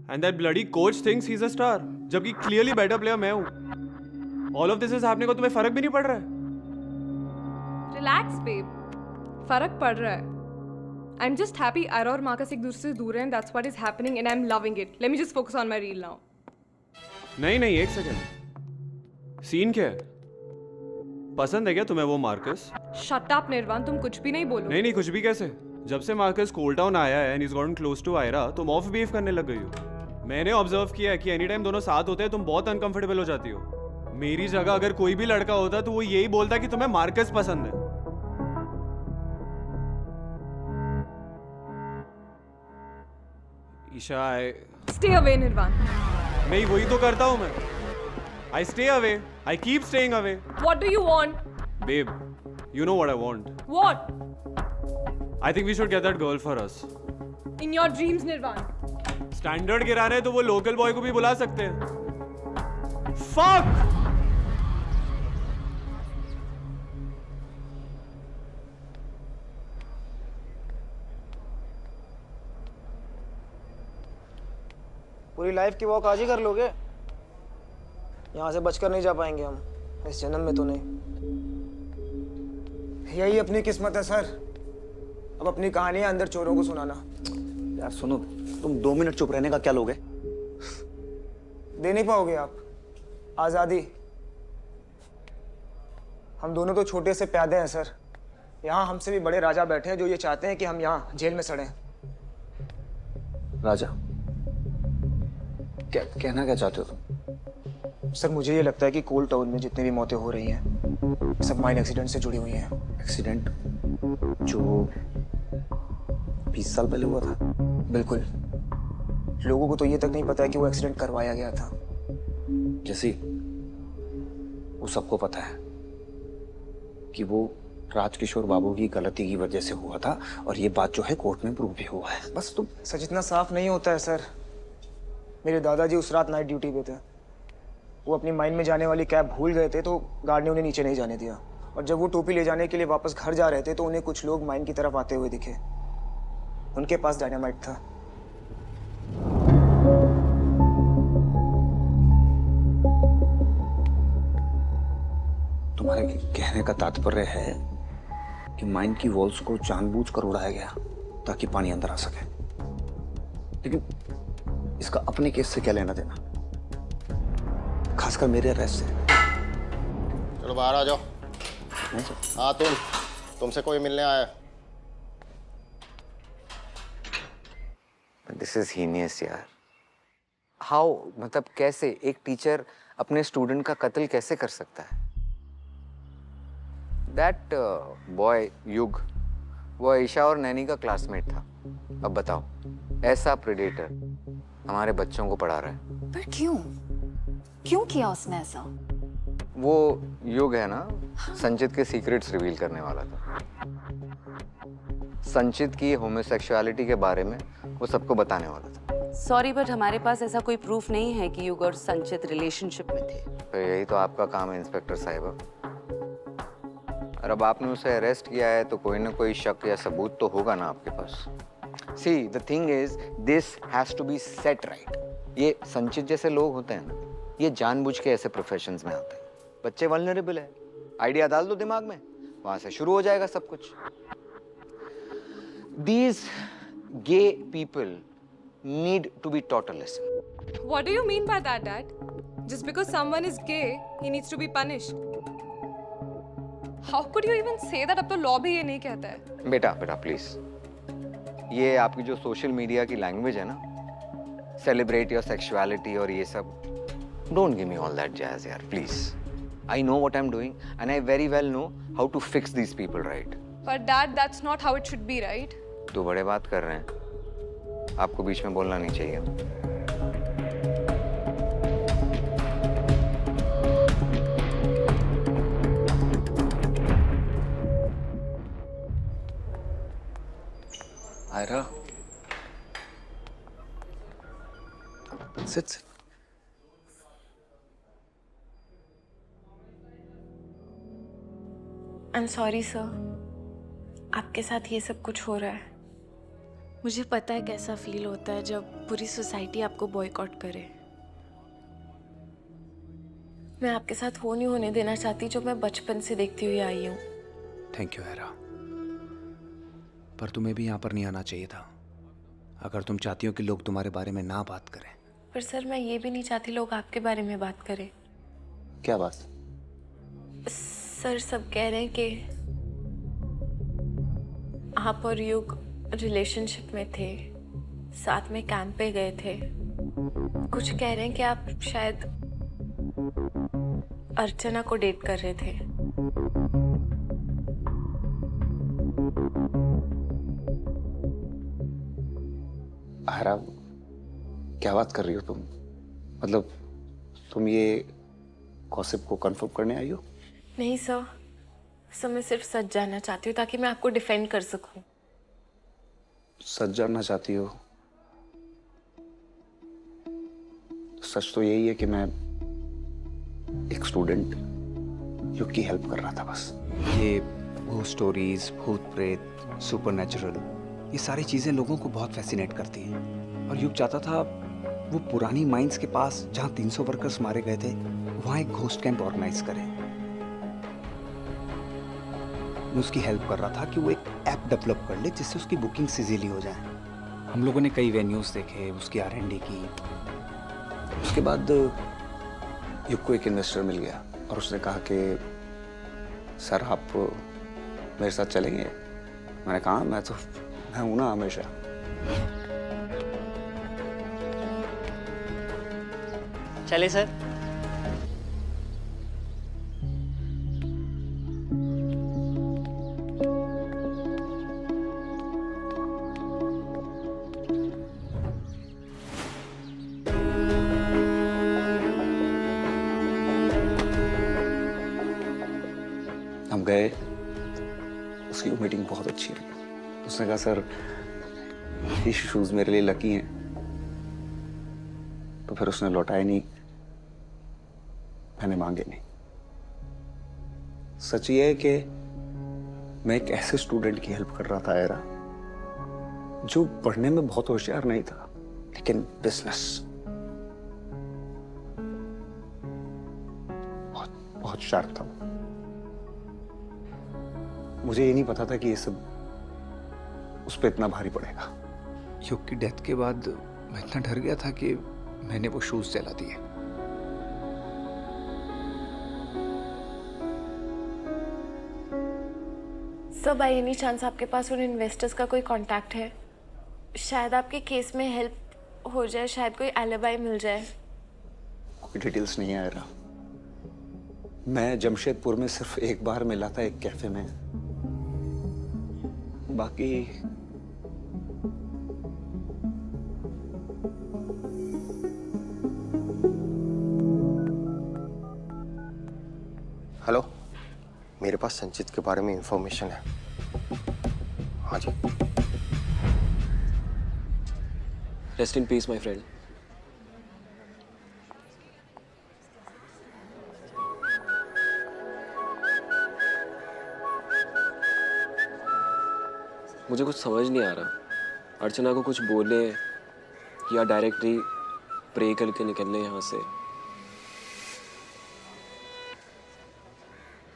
And that bloody coach thinks he's a star, जबकि clearly better player मैं हूँ। All of this is happening और तुम्हें फर्क भी नहीं पड़ रहा है? Relax, babe. फर्क पड़ रहा है. I'm just happy Ira और मार्कस एक दूसरे से दूर हैं and that's what is happening and I'm loving it. Let me just focus on my reel now. नहीं, एक सेकंड। सीन क्या है? पसंद है क्या तुम्हें वो मार्कस? Shut up, निर्वाण, तुम कुछ भी नहीं बोलो. नहीं, कुछ भी कैसे? जब से मार्कस कोल टाउन आया है and he's gotten close to Ira, तुम ऑफ बिहेव करने लग गई हो। मैंने ऑब्जर्व किया है कि एनी टाइम दोनों साथ होते हैं तुम बहुत अनकंफर्टेबल हो जाती हो। मेरी जगह अगर कोई भी लड़का होता तो वो यही बोलता कि तुम्हें मार्कस पसंद है। ईशा, Stay away, निर्वाण. नहीं, वही तो करता हूँ मैं। I stay away. I keep staying away. What do you want? Babe, you know what I want. What? I think we should get that girl for us. In your dreams, Nirvan. Standard गिरा रहे तो वो local boy को भी बुला सकते हैं। Fuck! पूरी लाइफ की वॉक आज ही कर लोगे? यहाँ से बचकर नहीं जा पाएंगे हम, इस जन्म में तो नहीं। यही अपनी किस्मत है सर। अब अपनी कहानियां अंदर चोरों को सुनाना। यार सुनो, तुम 2 मिनट चुप रहने का क्या लोगे? दे नहीं पाओगे आप आजादी। हम दोनों तो छोटे से प्यादे हैं सर। यहाँ हमसे भी बड़े राजा बैठे हैं जो ये चाहते हैं कि हम यहाँ जेल में सड़ें। राजा कहना क्या चाहते हो तुम? सर मुझे ये लगता है कि कोल टाउन में जितनी भी मौतें हो रही हैं सब माइन एक्सीडेंट से जुड़ी हुई हैं। एक्सीडेंट जो 20 साल पहले हुआ था? बिल्कुल। लोगों को तो ये तक नहीं पता है कि वो एक्सीडेंट करवाया गया था। जैसी वो सबको पता है कि वो राजकिशोर बाबू की गलती की वजह से हुआ था और ये बात जो है कोर्ट में प्रूव भी हुआ है। बस तुम सच इतना साफ नहीं होता है सर। मेरे दादाजी उस रात नाइट ड्यूटी पे थे। वो अपनी माइन में जाने वाली कैब भूल गए थे तो गार्ड ने उन्हें नीचे नहीं जाने दिया। और जब वो टोपी ले जाने के लिए वापस घर जा रहे थे तो उन्हें कुछ लोग माइन की तरफ आते हुए दिखे। उनके पास डायनामाइट था। तुम्हारे कहने का तात्पर्य है कि माइन की वॉल्स को जानबूझकर उड़ाया गया ताकि पानी अंदर आ सके। लेकिन इसका अपने केस से क्या लेना देना, खासकर मेरे अरेस्ट से? चलो बाहर आ जाओ। हाँ तुमसे कोई मिलने आया। दिस इज हीनियस यार। हाउ, मतलब कैसे एक टीचर अपने स्टूडेंट का कत्ल कैसे कर सकता है? दैट बॉय युग वो ईशा और नैनी का क्लासमेट था। अब बताओ, ऐसा प्रेडेटर हमारे बच्चों को पढ़ा रहा है। पर क्यों क्यों किया उसने ऐसा? वो युग है ना, संचित के सीक्रेट्स रिवील करने वाला था। संचित की होमोसेक्सुअलिटी के बारे में वो सबको बताने वाला था। सॉरी बट हमारे पास ऐसा कोई प्रूफ नहीं है कि युग और संचित रिलेशनशिप में थे। तो यही तो आपका काम है इंस्पेक्टर साहिबा। और अब आपने उसे अरेस्ट किया है तो कोई ना कोई शक या सबूत तो होगा ना आपके पास। See, the thing is, this has to be set right. ये संचित जैसे लोग होते हैं ना, ये जानबूझ के ऐसे प्रोफेशंस में आते हैं। बच्चे वल्नरेबल है, आइडिया डाल दो दिमाग में, वहां से शुरू हो जाएगा सब कुछ। These gay people need to be taught a lesson. What do you mean by that, Dad? Just because someone is gay, he needs to be punished. How could you even say that? अब तो law भी ये नहीं कहता है। बेटा please, ये आपकी जो सोशल मीडिया की लैंग्वेज है ना, सेलिब्रेट योर सेक्सुअलिटी और ये सब, don't give me all that jazz यार please. I know what I am doing and I very well know how to fix these people, right? But Dad, that's not how it should be, right? तो बड़े बात कर रहे हैं, आपको बीच में बोलना नहीं चाहिए। Ayra, sit. I'm sorry sir, आपके साथ ये सब कुछ हो रहा है। मुझे पता है कैसा फील होता है जब पूरी सोसाइटी आपको बॉयकॉट करे। मैं आपके साथ वो नहीं होने देना चाहती जो मैं बचपन से देखती हुई आई हूँ। थैंक यू आयरा, पर तुम्हें भी यहाँ पर नहीं आना चाहिए था अगर तुम चाहती हो कि लोग तुम्हारे बारे में ना बात करें। पर सर मैं ये भी नहीं चाहती लोग आपके बारे में बात करें। क्या बात? सर सब कह रहे हैं कि आप और युग रिलेशनशिप में थे, साथ में कैंप पे गए थे। कुछ कह रहे हैं कि आप शायद अर्चना को डेट कर रहे थे। आयरा, क्या बात कर रही हो तुम? मतलब तुम ये गॉसिप को कंफर्म करने आई हो? नहीं सर मैं सिर्फ सच जानना चाहती हूँ ताकि मैं आपको डिफेंड कर सकूं। सच जानना चाहती हो तो सच तो यही है कि मैं एक स्टूडेंट युग की हेल्प कर रहा था बस। ये भूत स्टोरीज, भूत प्रेत, सुपरनैचुरल, ये सारी चीज़ें लोगों को बहुत फैसिनेट करती हैं। और युग चाहता था वो पुरानी माइंस के पास जहाँ 300 वर्कर्स मारे गए थे वहाँ एक घोस्ट कैंप ऑर्गेनाइज करे। मैं उसकी हेल्प कर रहा था कि वो एक ऐप डेवलप कर ले जिससे उसकी बुकिंग इजीली हो जाए। हम लोगों ने कई वेन्यूज देखे, उसकी R&D की। उसके बाद युग को एक इन्वेस्टर मिल गया और उसने कहा कि सर आप मेरे साथ चलेंगे। मैंने कहा मैं हूं ना हमेशा। चले सर। हम गए, उसकी मीटिंग बहुत अच्छी रही। उसने कहा सर ये शूज मेरे लिए लकी हैं, तो फिर उसने लौटाए नहीं, मैंने मांगे नहीं। सच ये है कि मैं एक ऐसे स्टूडेंट की हेल्प कर रहा था आयरा, जो पढ़ने में बहुत होशियार नहीं था लेकिन बिजनेस बहुत शार्प था। मुझे ये नहीं पता था कि ये सब उस पर इतना भारी पड़ेगा। युग की डेथ के बाद मैं इतना डर गया था कि मैंने वो शूज जला दिए। सर, बाय एनी चांस आपके पास उन इन्वेस्टर्स का कोई कांटेक्ट है? शायद आपके केस में हेल्प हो जाए, शायद कोई एलिबाई मिल जाए। कोई डिटेल्स नहीं आ रहा। मैं जमशेदपुर में सिर्फ एक बार मिला था एक कैफे में, बाकी हेलो, मेरे पास संचित के बारे में इंफॉर्मेशन है। हाँ जी। Rest in peace my friend. मुझे कुछ समझ नहीं आ रहा। अर्चना को कुछ बोले या डायरेक्टली प्रे करके निकलने यहाँ से।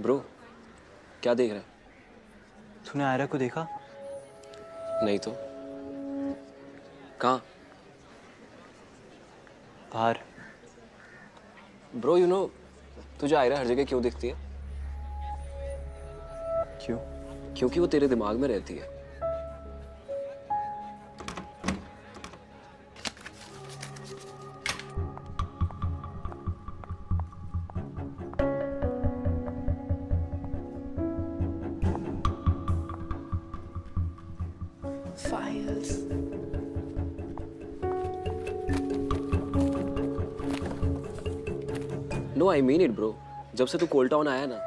ब्रो, क्या देख रहा है? तूने आयरा को देखा? नहीं तो। कहाँ? बाहर। ब्रो यू नो, तुझे आयरा हर जगह क्यों दिखती है? क्यों? क्योंकि वो तेरे दिमाग में रहती है। Files. No I mean it bro. जब से तू कोल्ड टाउन आया ना,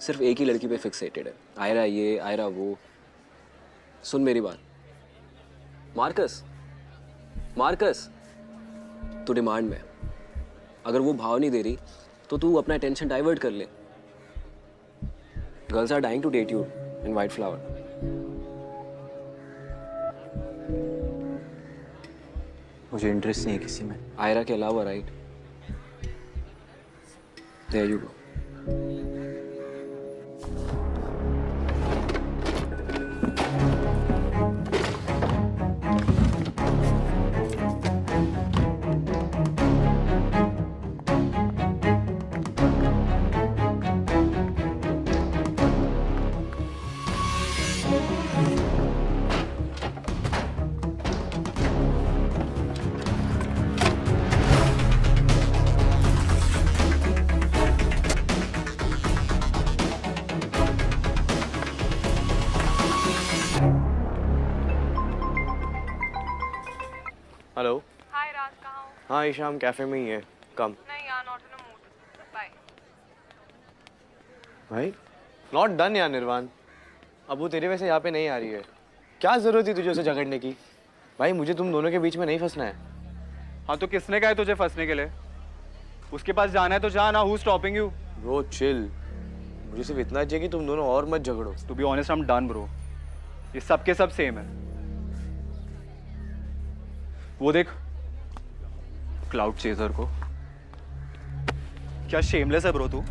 सिर्फ एक ही लड़की पे फिक्सेटेड है। आयरा ये, आयरा वो। सुन मेरी बात, मार्कस, मार्कस, तू डिमांड में। अगर वो भाव नहीं दे रही तो तू अपना अटेंशन डाइवर्ट कर ले। Girls are dying to date you in white flower. मुझे इंटरेस्ट नहीं है किसी में। आयरा के अलावा, right? There you go. Hello. Hi Raj, कहाँ हो? हाँ ईशाम कैफे में ही है, कम। नहीं यार, not in a mood. Bye. भाई नॉट डन यार निर्वाण। अब वो तेरे वैसे यहाँ पे नहीं आ रही है। क्या जरूरत थी तुझे उसे झगड़ने की? भाई मुझे तुम दोनों के बीच में नहीं फंसना है। हाँ तो किसने कहा है तुझे फंसने के लिए? उसके पास जाना है तो जा ना, who stopping you? Bro chill, मुझे सिर्फ इतना चाहिए कि तुम दोनों और मत झगड़ो। To be honest I am done bro, ये सब के सब सेम है। वो देख क्लाउड चेजर को, क्या शेमलेस है ब्रो तू।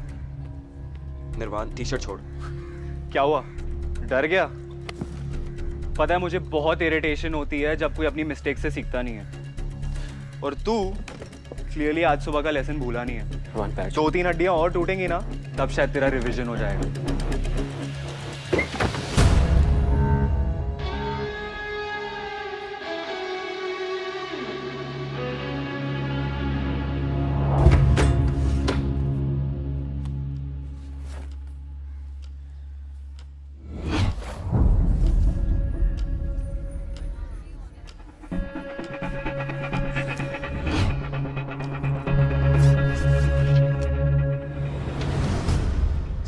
निर्वाण टी शर्ट छोड़। क्या हुआ, डर गया? पता है मुझे बहुत इरिटेशन होती है जब कोई अपनी मिस्टेक से सीखता नहीं है, और तू क्लियरली आज सुबह का लेसन भूला नहीं है। 2-3 हड्डियां और टूटेंगी ना, तब शायद तेरा रिवीजन हो जाएगा।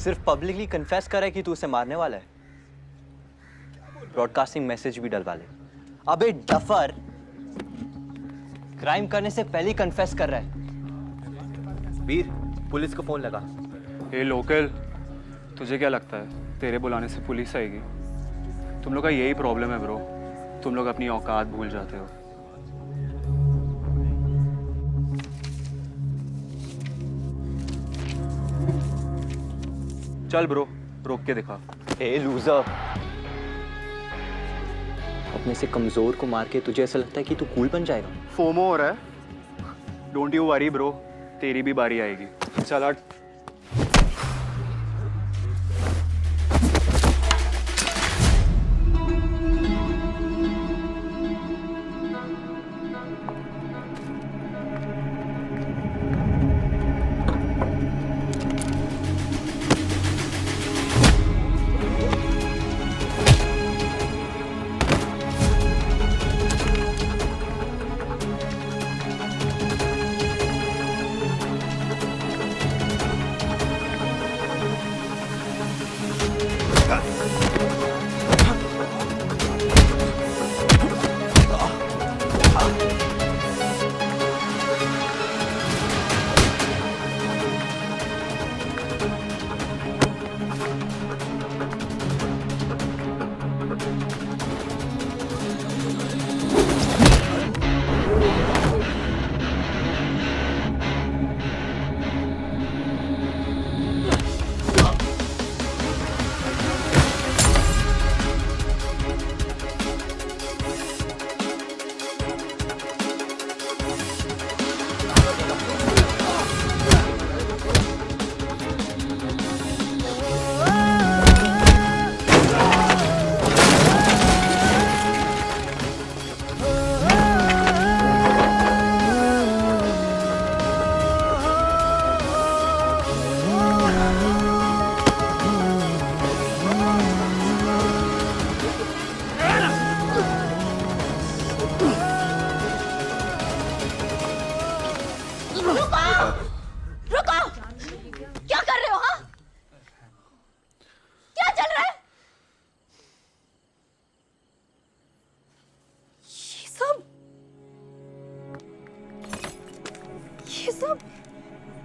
सिर्फ पब्लिकली कन्फेस करा है कि तू उसे मारने वाला है, ब्रॉडकास्टिंग मैसेज भी डलवा ले। अबे डफर, क्राइम करने से पहले ही कन्फेस कर रहा है। वीर, पुलिस को फोन लगा। हे लोकल, तुझे क्या लगता है तेरे बुलाने से पुलिस आएगी? तुम लोग का यही प्रॉब्लम है ब्रो, तुम लोग अपनी औकात भूल जाते हो। चल ब्रो, रोक के दिखा। ए लूजर, अपने से कमजोर को मार के तुझे ऐसा लगता है कि तू कूल बन जाएगा? फोमो हो रहा है? डोंट यू वरी ब्रो, तेरी भी बारी आएगी। चल हट।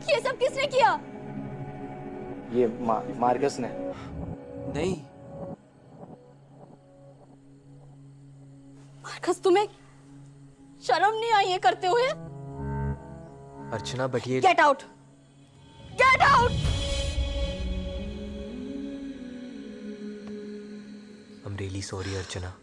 ये सब किसने किया? ये मार्कस ने। नहीं मार्कस, तुम्हें शर्म नहीं आई ये करते हुए? अर्चना बट ये get out, get out. I am really sorry Archana.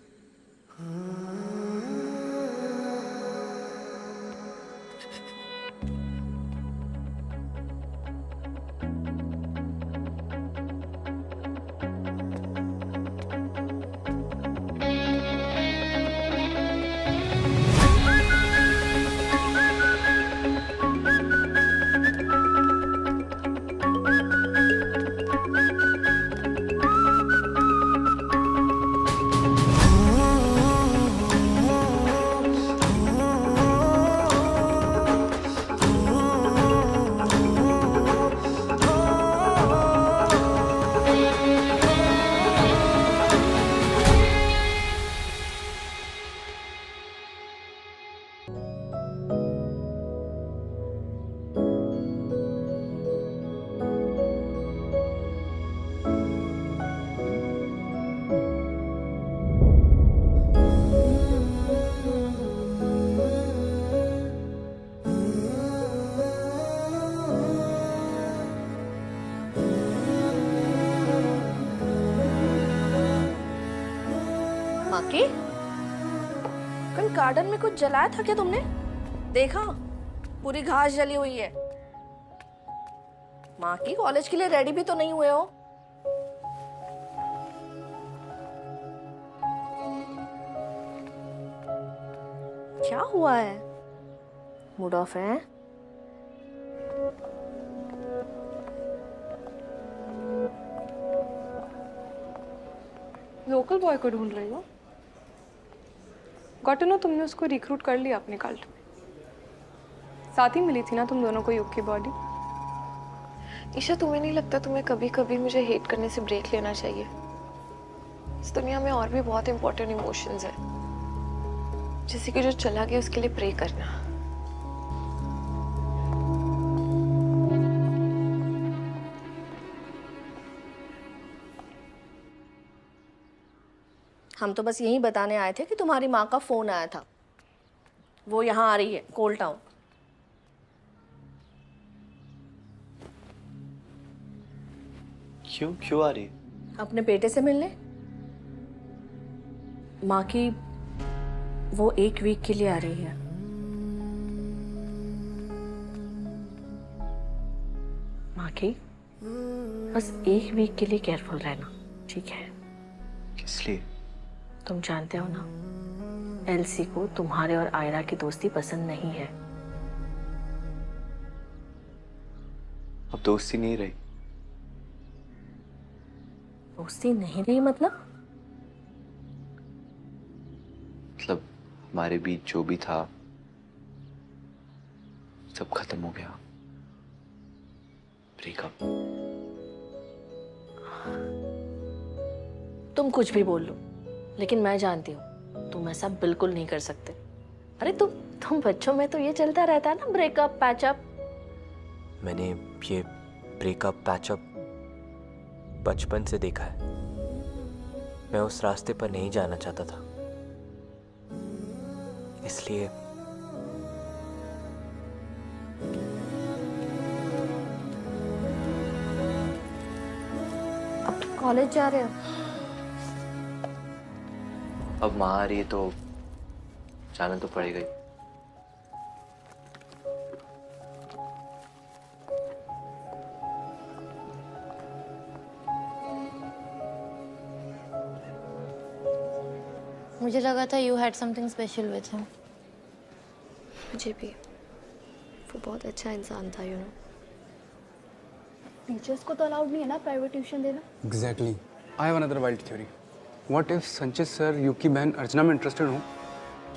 की कल गार्डन में कुछ जलाया था क्या तुमने? देखा, पूरी घास जली हुई है। माँ की कॉलेज के लिए रेडी भी तो नहीं हुए हो। क्या हुआ है? मूड ऑफ है? लोकल बॉय को ढूंढ रही हो? गॉट टू नो तुमने उसको रिक्रूट कर लिया अपने कल्ट में। साथ ही मिली थी ना तुम दोनों को युग की बॉडी। ईशा, तुम्हें नहीं लगता तुम्हें कभी कभी मुझे हेट करने से ब्रेक लेना चाहिए? इस दुनिया में और भी बहुत इंपॉर्टेंट इमोशंस है। किसी को जो चला गया उसके लिए प्रे करना। हम तो बस यही बताने आए थे कि तुम्हारी माँ का फोन आया था। वो यहाँ आ रही है, कोल टाउन। क्यों आ रही है? अपने बेटे से मिलने। माँ की वो 1 वीक के लिए आ रही है। माँ की बस 1 वीक के लिए केयरफुल रहना, ठीक है? किस लिए? तुम जानते हो ना, एलसी को तुम्हारे और आयरा की दोस्ती पसंद नहीं है। अब दोस्ती नहीं रही। दोस्ती नहीं रही मतलब? मतलब हमारे बीच जो भी था सब खत्म हो गया। ब्रेकअप। तुम कुछ भी बोल लो, लेकिन मैं जानती हूँ तुम ऐसा बिल्कुल नहीं कर सकते। अरे तुम बच्चों में तो ये चलता रहता है ना, ब्रेकअप पैचअप। मैंने ये ब्रेकअप पैचअप बचपन से देखा है। मैं उस रास्ते पर नहीं जाना चाहता था, इसलिए अब तुम कॉलेज जा रहे हो? अब माँ आ रही है तो जाना तो पड़ेगा ही। मुझे लगा था you had something special with him. मुझे भी। वो बहुत अच्छा इंसान था, यू नो। टीचर्स को तो अलाउड नहीं है ना प्राइवेट ट्यूशन देना। Exactly. I have another wild theory. What if संचित सर युग की बहन अर्चना में इंटरेस्टेड हो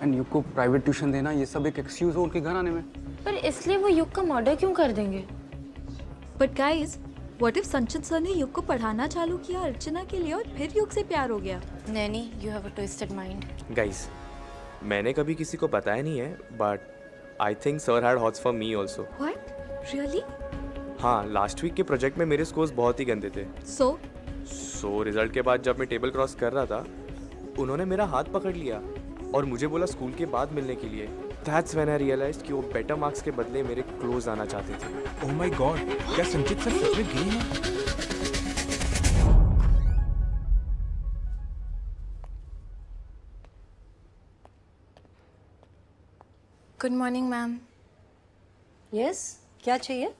एंड युग को प्राइवेट ट्यूशन देना ये सब एक एक्सक्यूज हो उनके घर आने में? पर इसलिए वो युग का मर्डर क्यों कर देंगे? बट गाइस, व्हाट इफ संचित सर ने युग को पढ़ाना चालू किया अर्चना के लिए और फिर युग से प्यार हो गया? Naini, you have a twisted mind. Guys, मैंने कभी किसी को बताया नहीं है, but I think sir had hots for me also. What? Really? हाँ, लास्ट वीक के प्रोजेक्ट में मेरे स्कोर्स बहुत ही गंदे थे। सो रिजल्ट के बाद जब मैं टेबल क्रॉस कर रहा था, उन्होंने मेरा हाथ पकड़ लिया और मुझे बोला स्कूल के बाद मिलने के लिए। That's when I realized कि वो बेटर मार्क्स के बदले मेरे क्लोज आना चाहते थे। ओह माय गॉड, क्या संचित सर सच में गए हैं? Good morning ma'am. यस, क्या चाहिए?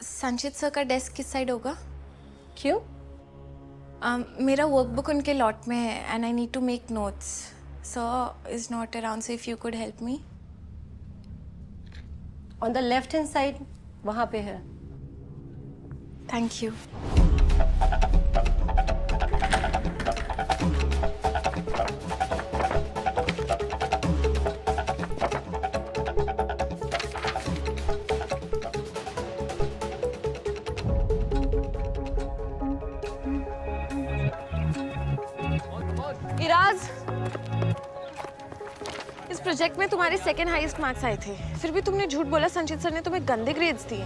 संचित सर का डेस्क किस साइड होगा? क्यों? मेरा वर्कबुक उनके लॉट में है and I need to make notes. Sir is not around, so if you could help me. On the left hand side, वहाँ पे है। Thank you. इराज, इस प्रोजेक्ट में तुम्हारे सेकंड हाईएस्ट मार्क्स आए थे, फिर भी तुमने झूठ बोला संचित सर ने तुम्हें गंदे ग्रेड्स दिए।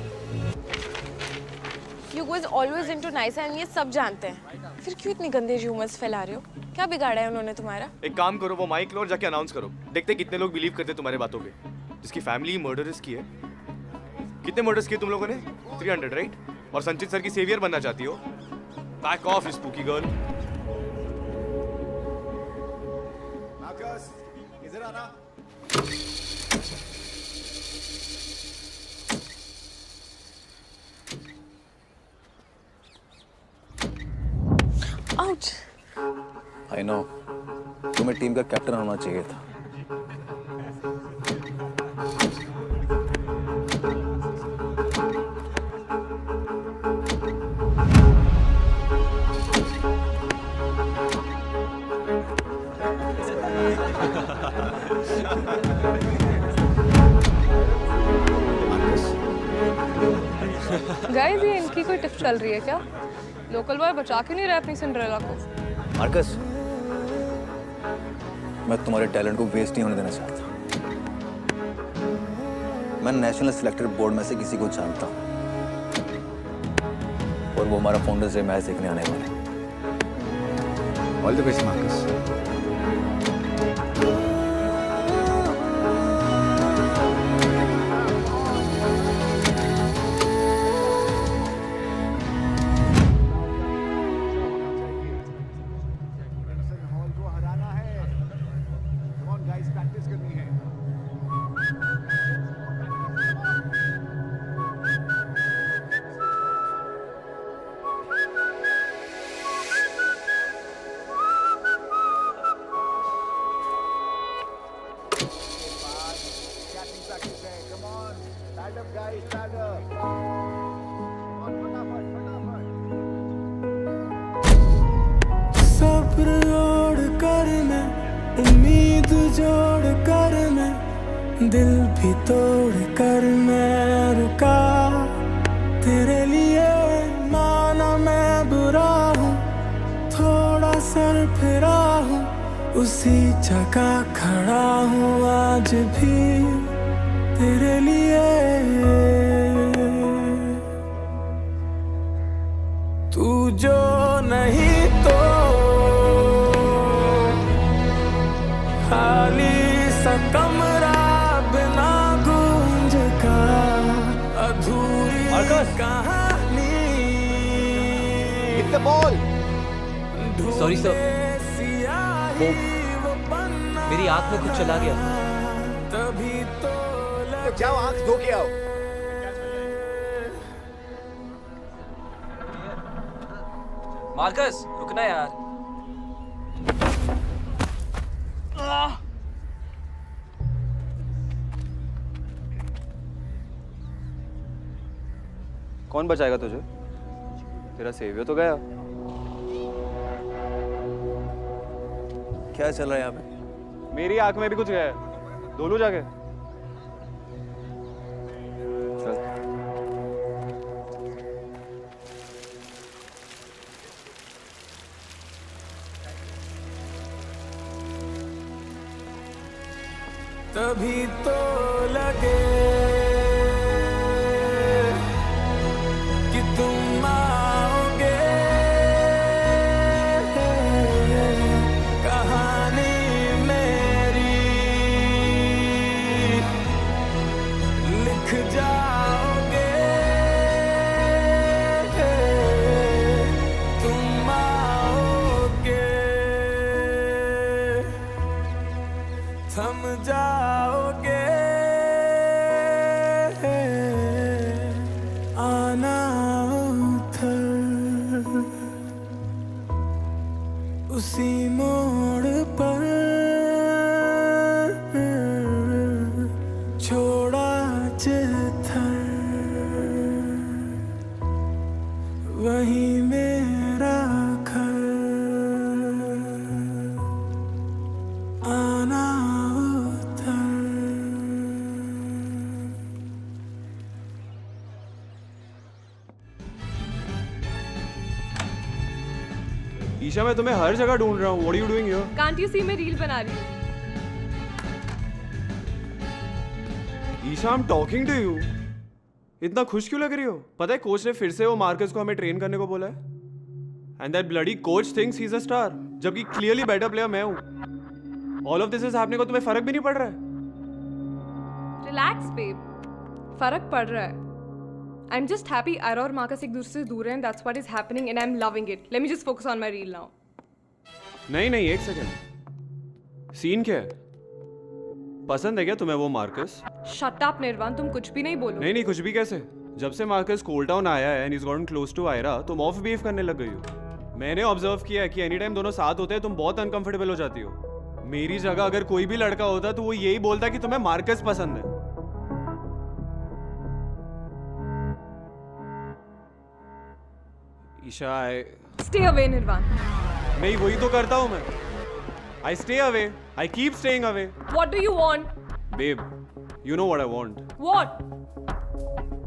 You was always into nice and ये सब जानते हैं, फिर क्यों इतने गंदे र्यूमर्स फैला रहे हो? क्या बिगाड़ा है उन्होंने तुम्हारा? एक काम करो, वो माइक लो और जाके अनाउंस करो। देखते कितने लोग बिलीव करते तुम्हारे बातों पे। जिसकी फैमिली मर्डरस की है। कितने मर्डर्स किए तुम लोगों ने? 300, राइट? और संचित सर की सेवियर बनना चाहती हो? Back of spooky girl. Coach. I know, तुम्हें टीम का कैप्टन होना चाहिए था। गाइस ये इनकी कोई टिप चल रही है क्या? लोकल बॉय बचा क्यों नहीं रहा अपनी सिंड्रेला को? मार्कस, मैं तुम्हारे टैलेंट को वेस्ट नहीं होने देना चाहता। मैं नेशनल सिलेक्टेड बोर्ड में से किसी को जानता हूँ और वो हमारा फाउंडर से मैच देखने आने वाले। All the best Marcus. सब्र ओढ़ कर मैं, उम्मीद जोड़ कर मैं, दिल भी तोड़ कर मैं रुका। तेरे लिए माना मैं बुरा हूँ, थोड़ा सर फिरा हूँ, उसी जगह खड़ा हूँ आज भी तेरे लिए। तू जो नहीं तो खाली सा कमरा बिना गूंज का, अधूरी कहानी। सॉरी सर, वो मेरी आंख में कुछ चला गया। तभी तो जाओ आंख धो के आओ। मार्कस रुकना यार। कौन बचाएगा तुझे? तेरा सेवियर तो गया। क्या चल रहा है यहाँ पे? मेरी आंख में भी कुछ गया है। धो लूं जाके? चल। तभी तो लगे कि तुम आओगे, कहानी मेरी लिख जाओगे, तुम आओगे, थम जाओगे, आना उधर उसी मोड़ पर, छोड़ा जिधर वही मेरा घर, आना ईशा, मैं तुम्हें हर जगह ढूंढ रहा हूँ। What are you doing here? Can't you see मैं रील बना रही हूँ? Isha, I'm talking to you. इतना खुश क्यों लग रही हो? पता है कोच ने फिर से वो मार्कस को हमें ट्रेन करने को बोला है। And that bloody coach thinks he's a star, जबकि clearly better player मैं हूँ। All of this is happening को तुम्हें फर्क भी नहीं पड़ रहा है? Relax, babe. फर्क पड़ रहा है। I'm just happy Ira और मार्कस एक दूसरे से दूर हैं and that's what is happening and I'm loving it. Let me just focus on my reel now. नहीं, एक सेकंड। सीन क्या है? पसंद है क्या तुम्हें वो मार्कस? Shut up, निर्वाण, तुम कुछ भी नहीं बोलो। नहीं, कुछ भी कैसे? जब से मार्कस कोल टाउन आया है and he's gotten close to Ira, तुम ऑफ बिहेव करने लग गई हो। मैंने ऑब्जर्व किया है कि एनी टाइम दोनों साथ होते हैं तुम बहुत अनकंफर्टेबल हो जाती हो। मेरी जगह अगर कोई भी लड़का होता तो वो यही बोलता कि तुम्हें मार्कस पसंद है। Isha, Stay away, Nirvan. नहीं वही तो करता हूँ मैं। I stay away. I keep staying away. What do you want? Babe, you know what I want. What?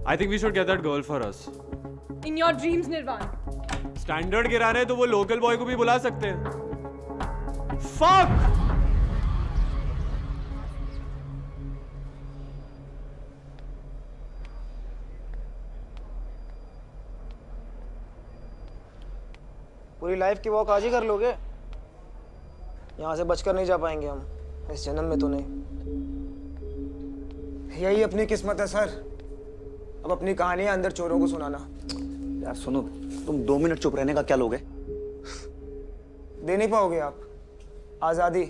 I think we should get that girl for us. In your dreams, Nirvan. Standard गिरा रहे तो वो local boy को भी बुला सकते हैं। Fuck! पूरी लाइफ की वॉक आज ही कर लोगे? यहाँ से बचकर नहीं जा पाएंगे हम, इस जन्म में तो नहीं। यही अपनी किस्मत है सर। अब अपनी कहानियां अंदर चोरों को सुनाना। यार सुनो, तुम 2 मिनट चुप रहने का क्या लोगे? दे नहीं पाओगे आप आजादी।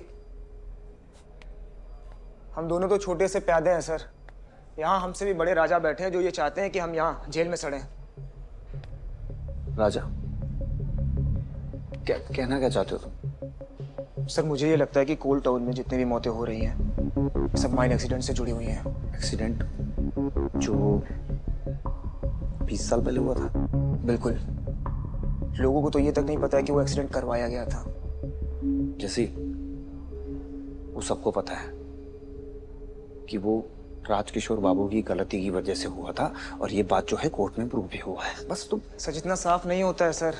हम दोनों तो छोटे से प्यादे हैं सर। यहाँ हमसे भी बड़े राजा बैठे हैं जो ये चाहते हैं कि हम यहाँ जेल में सड़ें। राजा? क्या कहना क्या चाहते हो तुम? सर मुझे ये लगता है कि कोल टाउन में जितनी भी मौतें हो रही हैं सब माइन एक्सीडेंट से जुड़ी हुई हैं। एक्सीडेंट जो 20 साल पहले हुआ था? बिल्कुल। लोगों को तो ये तक नहीं पता है कि वो एक्सीडेंट करवाया गया था। जैसी वो सबको पता है कि वो राजकिशोर बाबू की गलती की वजह से हुआ था और ये बात जो है कोर्ट में प्रूव भी हुआ है। बस तुम सच इतना साफ नहीं होता है सर।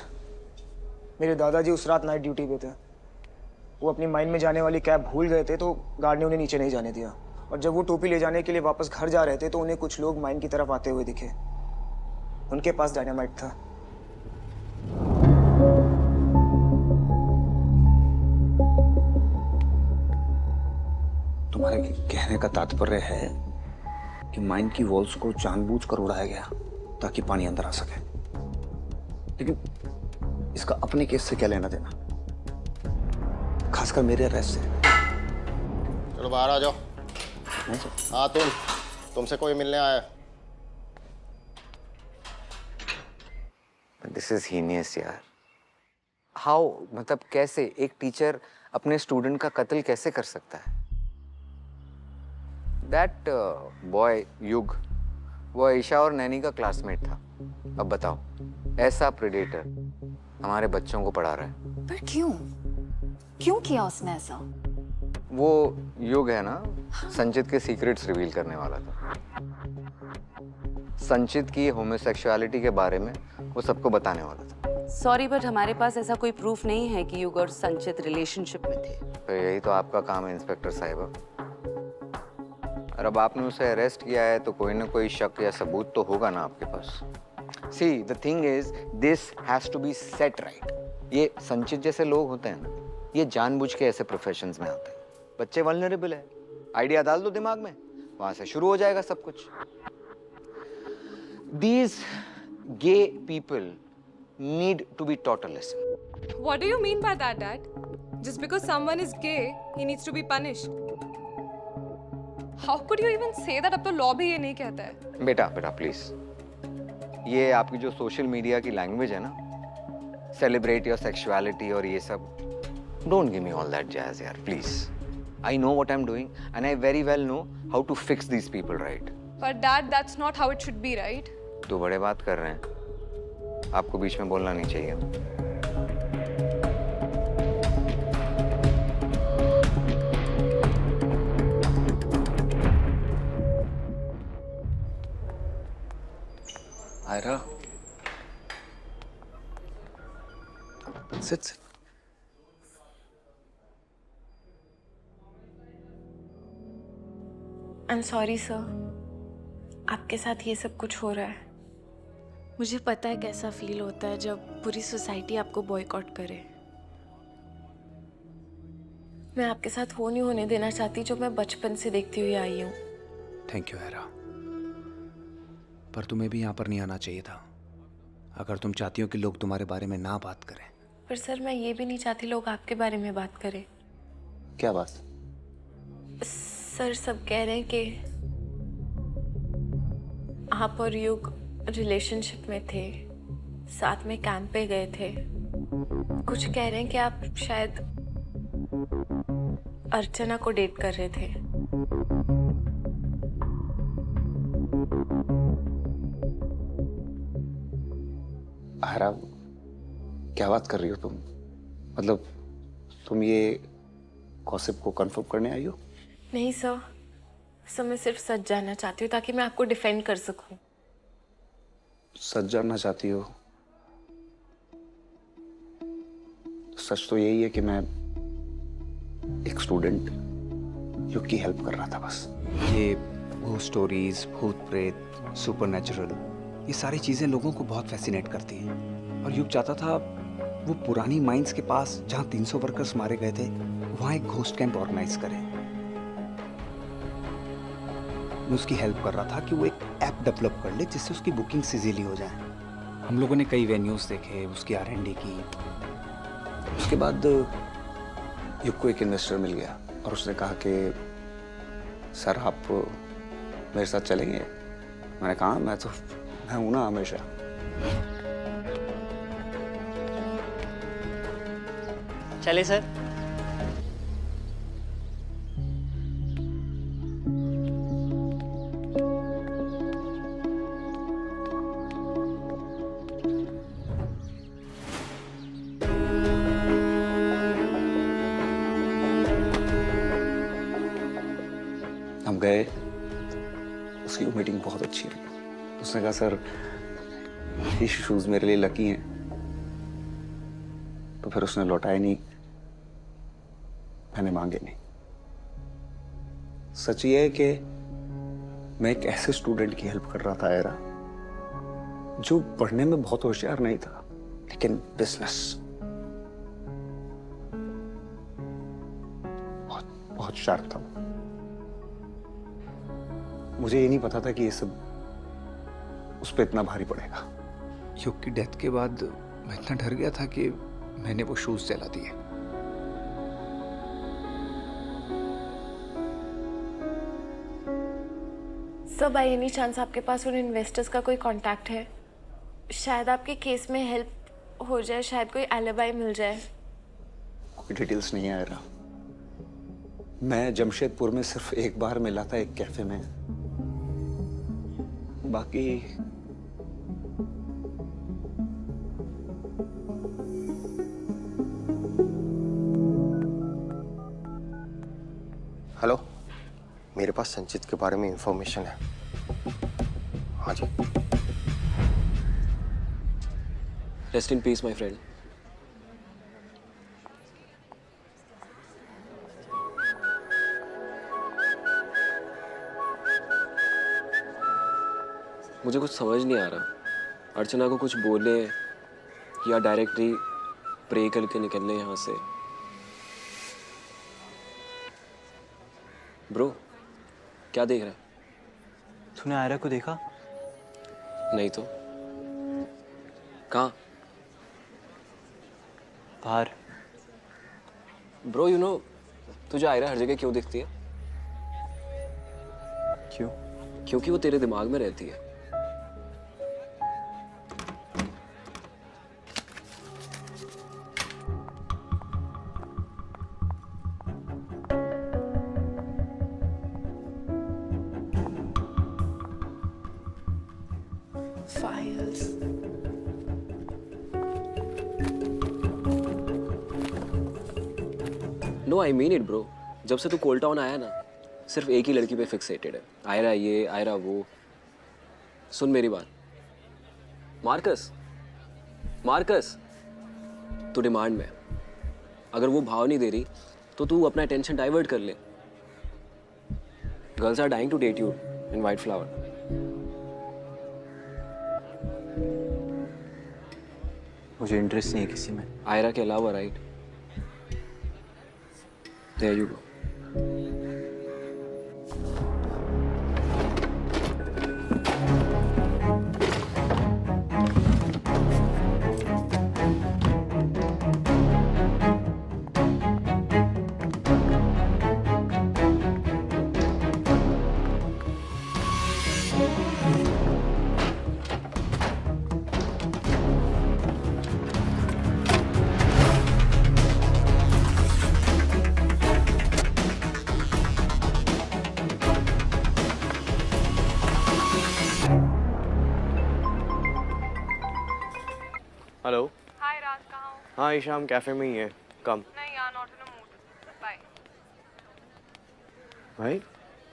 मेरे दादाजी उस रात नाइट ड्यूटी पे थे। वो अपनी माइन में जाने वाली कैब भूल गए थे तो गार्ड ने उन्हें नीचे नहीं जाने दिया। और जब वो टोपी ले जाने के लिए वापस घर जा रहे थे तो उन्हें कुछ लोग माइन की तरफ आते हुए दिखे। उनके पास डायनामाइट था। तुम्हारे कहने का तात्पर्य है कि माइन की वॉल्स को जानबूझकर उड़ाया गया ताकि पानी अंदर आ सके। लेकिन इसका अपने केस से क्या लेना देना, खासकर मेरे अरेस्ट से? चलो बाहर आ जाओ। हाँ तुमसे कोई मिलने आया है। दिस इज हीनियस यार। हाउ, मतलब कैसे एक टीचर अपने स्टूडेंट का कत्ल कैसे कर सकता है? दैट बॉय युग वो ईशा और नैनी का क्लासमेट था। अब बताओ, ऐसा प्रेडेटर हमारे बच्चों को पढ़ा रहा है। पर क्यों क्यों किया उसने ऐसा? वो युग है ना, संचित के सीक्रेट्स रिवील करने वाला था। संचित की होमोसेक्सुअलिटी के बारे में वो सबको बताने वाला था। सॉरी बट हमारे पास ऐसा कोई प्रूफ नहीं है कि युग और संचित रिलेशनशिप में थे। तो यही तो आपका काम है इंस्पेक्टर साहिबा। और अब आपने उसे अरेस्ट किया है तो कोई ना कोई शक या सबूत तो होगा ना आपके पास। See the thing is this has to be set right. ये संचित जैसे लोग होते हैं ना, ये जानबूझ के ऐसे प्रोफेशंस में आते हैं। बच्चे वल्नरेबल है, आइडिया डाल दो दिमाग में, वहां से शुरू हो जाएगा सब कुछ। These gay people need to be taught a lesson. What do you mean by that, Dad? Just because someone is gay, he needs to be punished. How could you even say that? अब तो law भी ये नहीं कहता है। बेटा please, ये आपकी जो सोशल मीडिया की लैंग्वेज है ना, सेलिब्रेट योर सेक्सुअलिटी और ये सब, don't give me all that jazz यार please. I know what I am doing and I very well know how to fix these people, right? But Dad, that's not how it should be, right? तो बड़े बात कर रहे हैं, आपको बीच में बोलना नहीं चाहिए। Ayra, sit. I'm sorry, sir. आपके साथ ये सब कुछ हो रहा है। मुझे पता है कैसा फील होता है जब पूरी सोसाइटी आपको बॉयकॉट करे। मैं आपके साथ वो नहीं होने देना चाहती जो मैं बचपन से देखती हुई आई हूँ। थैंक यू आयरा, पर तुम्हें भी यहाँ पर नहीं आना चाहिए था अगर तुम चाहती हो कि लोग तुम्हारे बारे में ना बात करें। पर सर मैं ये भी नहीं चाहती लोग आपके बारे में बात करें। क्या बात? सर सब कह रहे हैं कि आप और युग रिलेशनशिप में थे, साथ में कैंप पे गए थे, कुछ कह रहे हैं कि आप शायद अर्चना को डेट कर रहे थे। आयरा, क्या बात कर रही हो तुम? मतलब तुम ये गॉसिप को कंफर्म करने आई हो? नहीं सर, मैं सिर्फ सच जानना चाहती हूँ ताकि मैं आपको डिफेंड कर सकूं। सच जानना चाहती हो? सच तो यही है कि मैं एक स्टूडेंट युग की हेल्प कर रहा था बस। ये वो स्टोरीज, भूत प्रेत, सुपरनैचुरल, ये सारी चीज़ें लोगों को बहुत फैसिनेट करती हैं। और युग चाहता था वो पुरानी माइंस के पास जहाँ 300 वर्कर्स मारे गए थे वहाँ एक घोस्ट कैंप ऑर्गेनाइज करें। मैं उसकी हेल्प कर रहा था कि वो एक ऐप डेवलप कर ले जिससे उसकी बुकिंग्स इजीली हो जाए। हम लोगों ने कई वेन्यूज देखे, उसकी R&D की। उसके बाद युग को एक इन्वेस्टर मिल गया और उसने कहा कि सर आप मेरे साथ चलेंगे? मैंने कहा मैं हूं ना हमेशा। चले सर। हम गए, उसकी मीटिंग बहुत अच्छी रही। उसने कहा सर ये शूज मेरे लिए लकी हैं, तो फिर उसने लौटाए नहीं, मैंने मांगे नहीं। सच ये है कि मैं एक ऐसे स्टूडेंट की हेल्प कर रहा था आयरा, जो पढ़ने में बहुत होशियार नहीं था लेकिन बिजनेस बहुत बहुत शार्प था। मुझे ये नहीं पता था कि ये सब उस पर इतना भारी पड़ेगा। युग की डेथ के बाद मैं इतना डर गया था कि मैंने वो शूज जला दिए। सर, बाय एनी चांस आपके पास उन इन्वेस्टर्स का कोई कांटेक्ट है? शायद आपके केस में हेल्प हो जाए, शायद कोई एलिबाई मिल जाए। कोई डिटेल्स नहीं आ रहा। मैं जमशेदपुर में सिर्फ एक बार मिला था एक कैफे में, बाकी हेलो, मेरे पास संचित के बारे में इंफॉर्मेशन है। हाँ जी। Rest in peace my friend. मुझे कुछ समझ नहीं आ रहा। अर्चना को कुछ बोले या डायरेक्टली प्रे करके निकलने यहाँ से। ब्रो, क्या देख रहा है? तूने आयरा को देखा? नहीं तो। कहाँ? बाहर। ब्रो, यू नो तुझे आयरा हर जगह क्यों दिखती है? क्यों? क्योंकि वो तेरे दिमाग में रहती है। Files. No, I mean it bro. जब से तू कोल टाउन आया ना, सिर्फ एक ही लड़की पे फिक्सेटेड है। आयरा ये, आयरा वो। सुन मेरी बात, मार्कस, मार्कस, तू डिमांड में। अगर वो भाव नहीं दे रही तो तू अपना अटेंशन डाइवर्ट कर ले। Girls are dying to date you in white flower. मुझे इंटरेस्ट नहीं है किसी में। आयरा के अलावा, right? There you go. Hello. Hi Raj, कहाँ हो? हाँ ईशा, हम कैफे में ही है, कम। नहीं यार, not in a mood, bye. भाई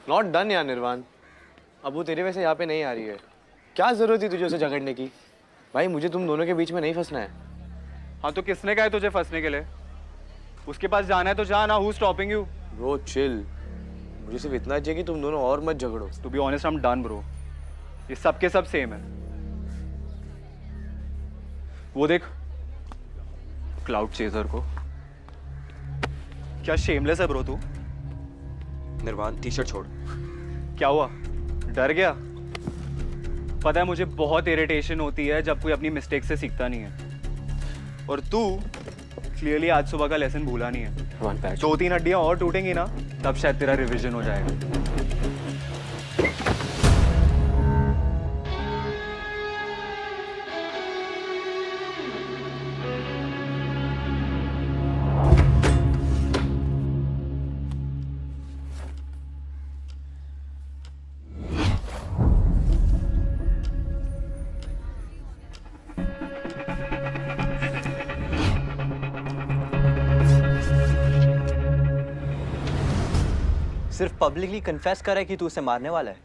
नॉट डन यार निर्वाण, अब वो तेरे वैसे यहाँ पे नहीं आ रही है। क्या जरूरत थी तुझे उसे झगड़ने की? भाई मुझे तुम दोनों के बीच में नहीं फंसना है। हाँ तो किसने कहा है तुझे फंसने के लिए? उसके पास जाना है तो जा ना, who stopping you? Bro chill, मुझे सिर्फ इतना चाहिए कि तुम दोनों और मत झगड़ो। To be honest I am done bro, ये सब के सब सेम है। वो देख क्लाउड चेजर को, क्या शेमलेस है ब्रो तू। निर्वाण टी शर्ट छोड़। क्या हुआ, डर गया? पता है मुझे बहुत इरिटेशन होती है जब कोई अपनी मिस्टेक से सीखता नहीं है, और तू क्लियरली आज सुबह का लेसन भूला नहीं है। 2-3 हड्डियां और टूटेंगी ना, तब शायद तेरा रिवीजन हो जाएगा। सिर्फ पब्लिकली कन्फेस करा है कि तू उसे मारने वाला है,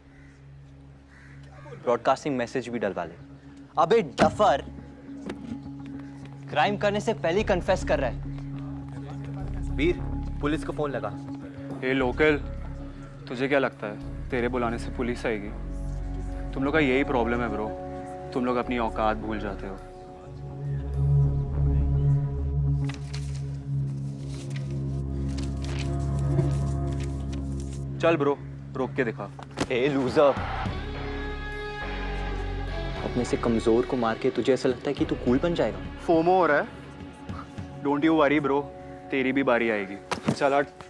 ब्रॉडकास्टिंग मैसेज भी डलवा ले। अबे डफर, क्राइम करने से पहले ही कन्फेस कर रहा है। वीर, पुलिस को फोन लगा। हे लोकल, तुझे क्या लगता है तेरे बुलाने से पुलिस आएगी? तुम लोग का यही प्रॉब्लम है ब्रो, तुम लोग अपनी औकात भूल जाते हो। चल ब्रो, रोक के दिखा। ए लूजर, अपने से कमजोर को मार के तुझे ऐसा लगता है कि तू कूल बन जाएगा? फोमो हो रहा है? डोंट यू वरी ब्रो, तेरी भी बारी आएगी। चल हट।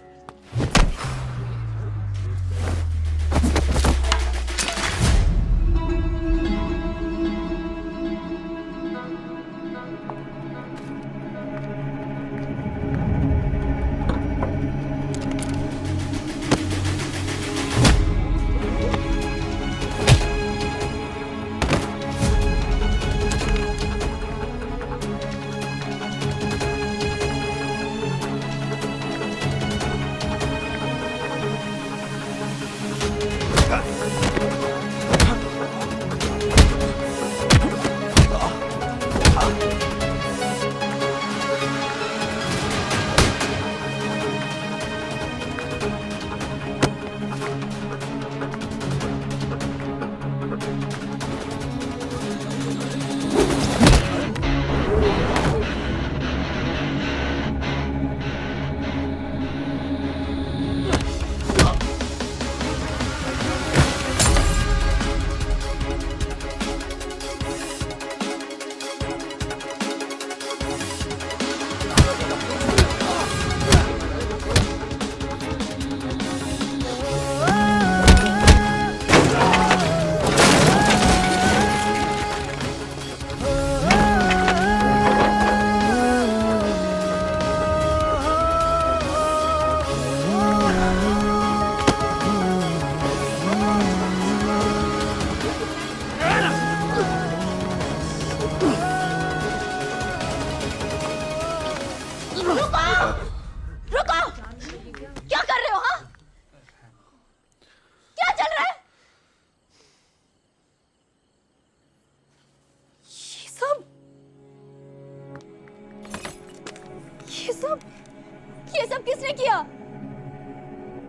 ये सब किसने किया?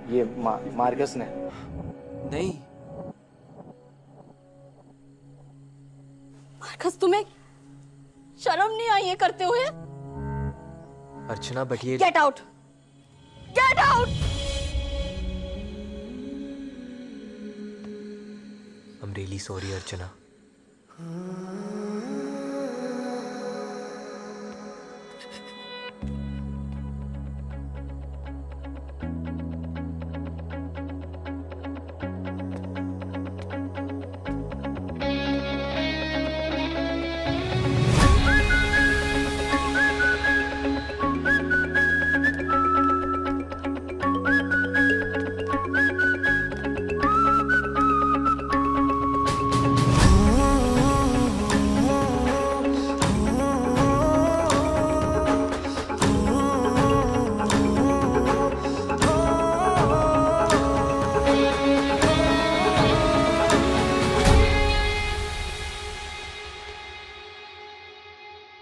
ये मार्कस ने। नहीं मार्कस, तुम्हें शर्म नहीं आई ये करते हुए? अर्चना बट ये get out, get out. I am really sorry Archana.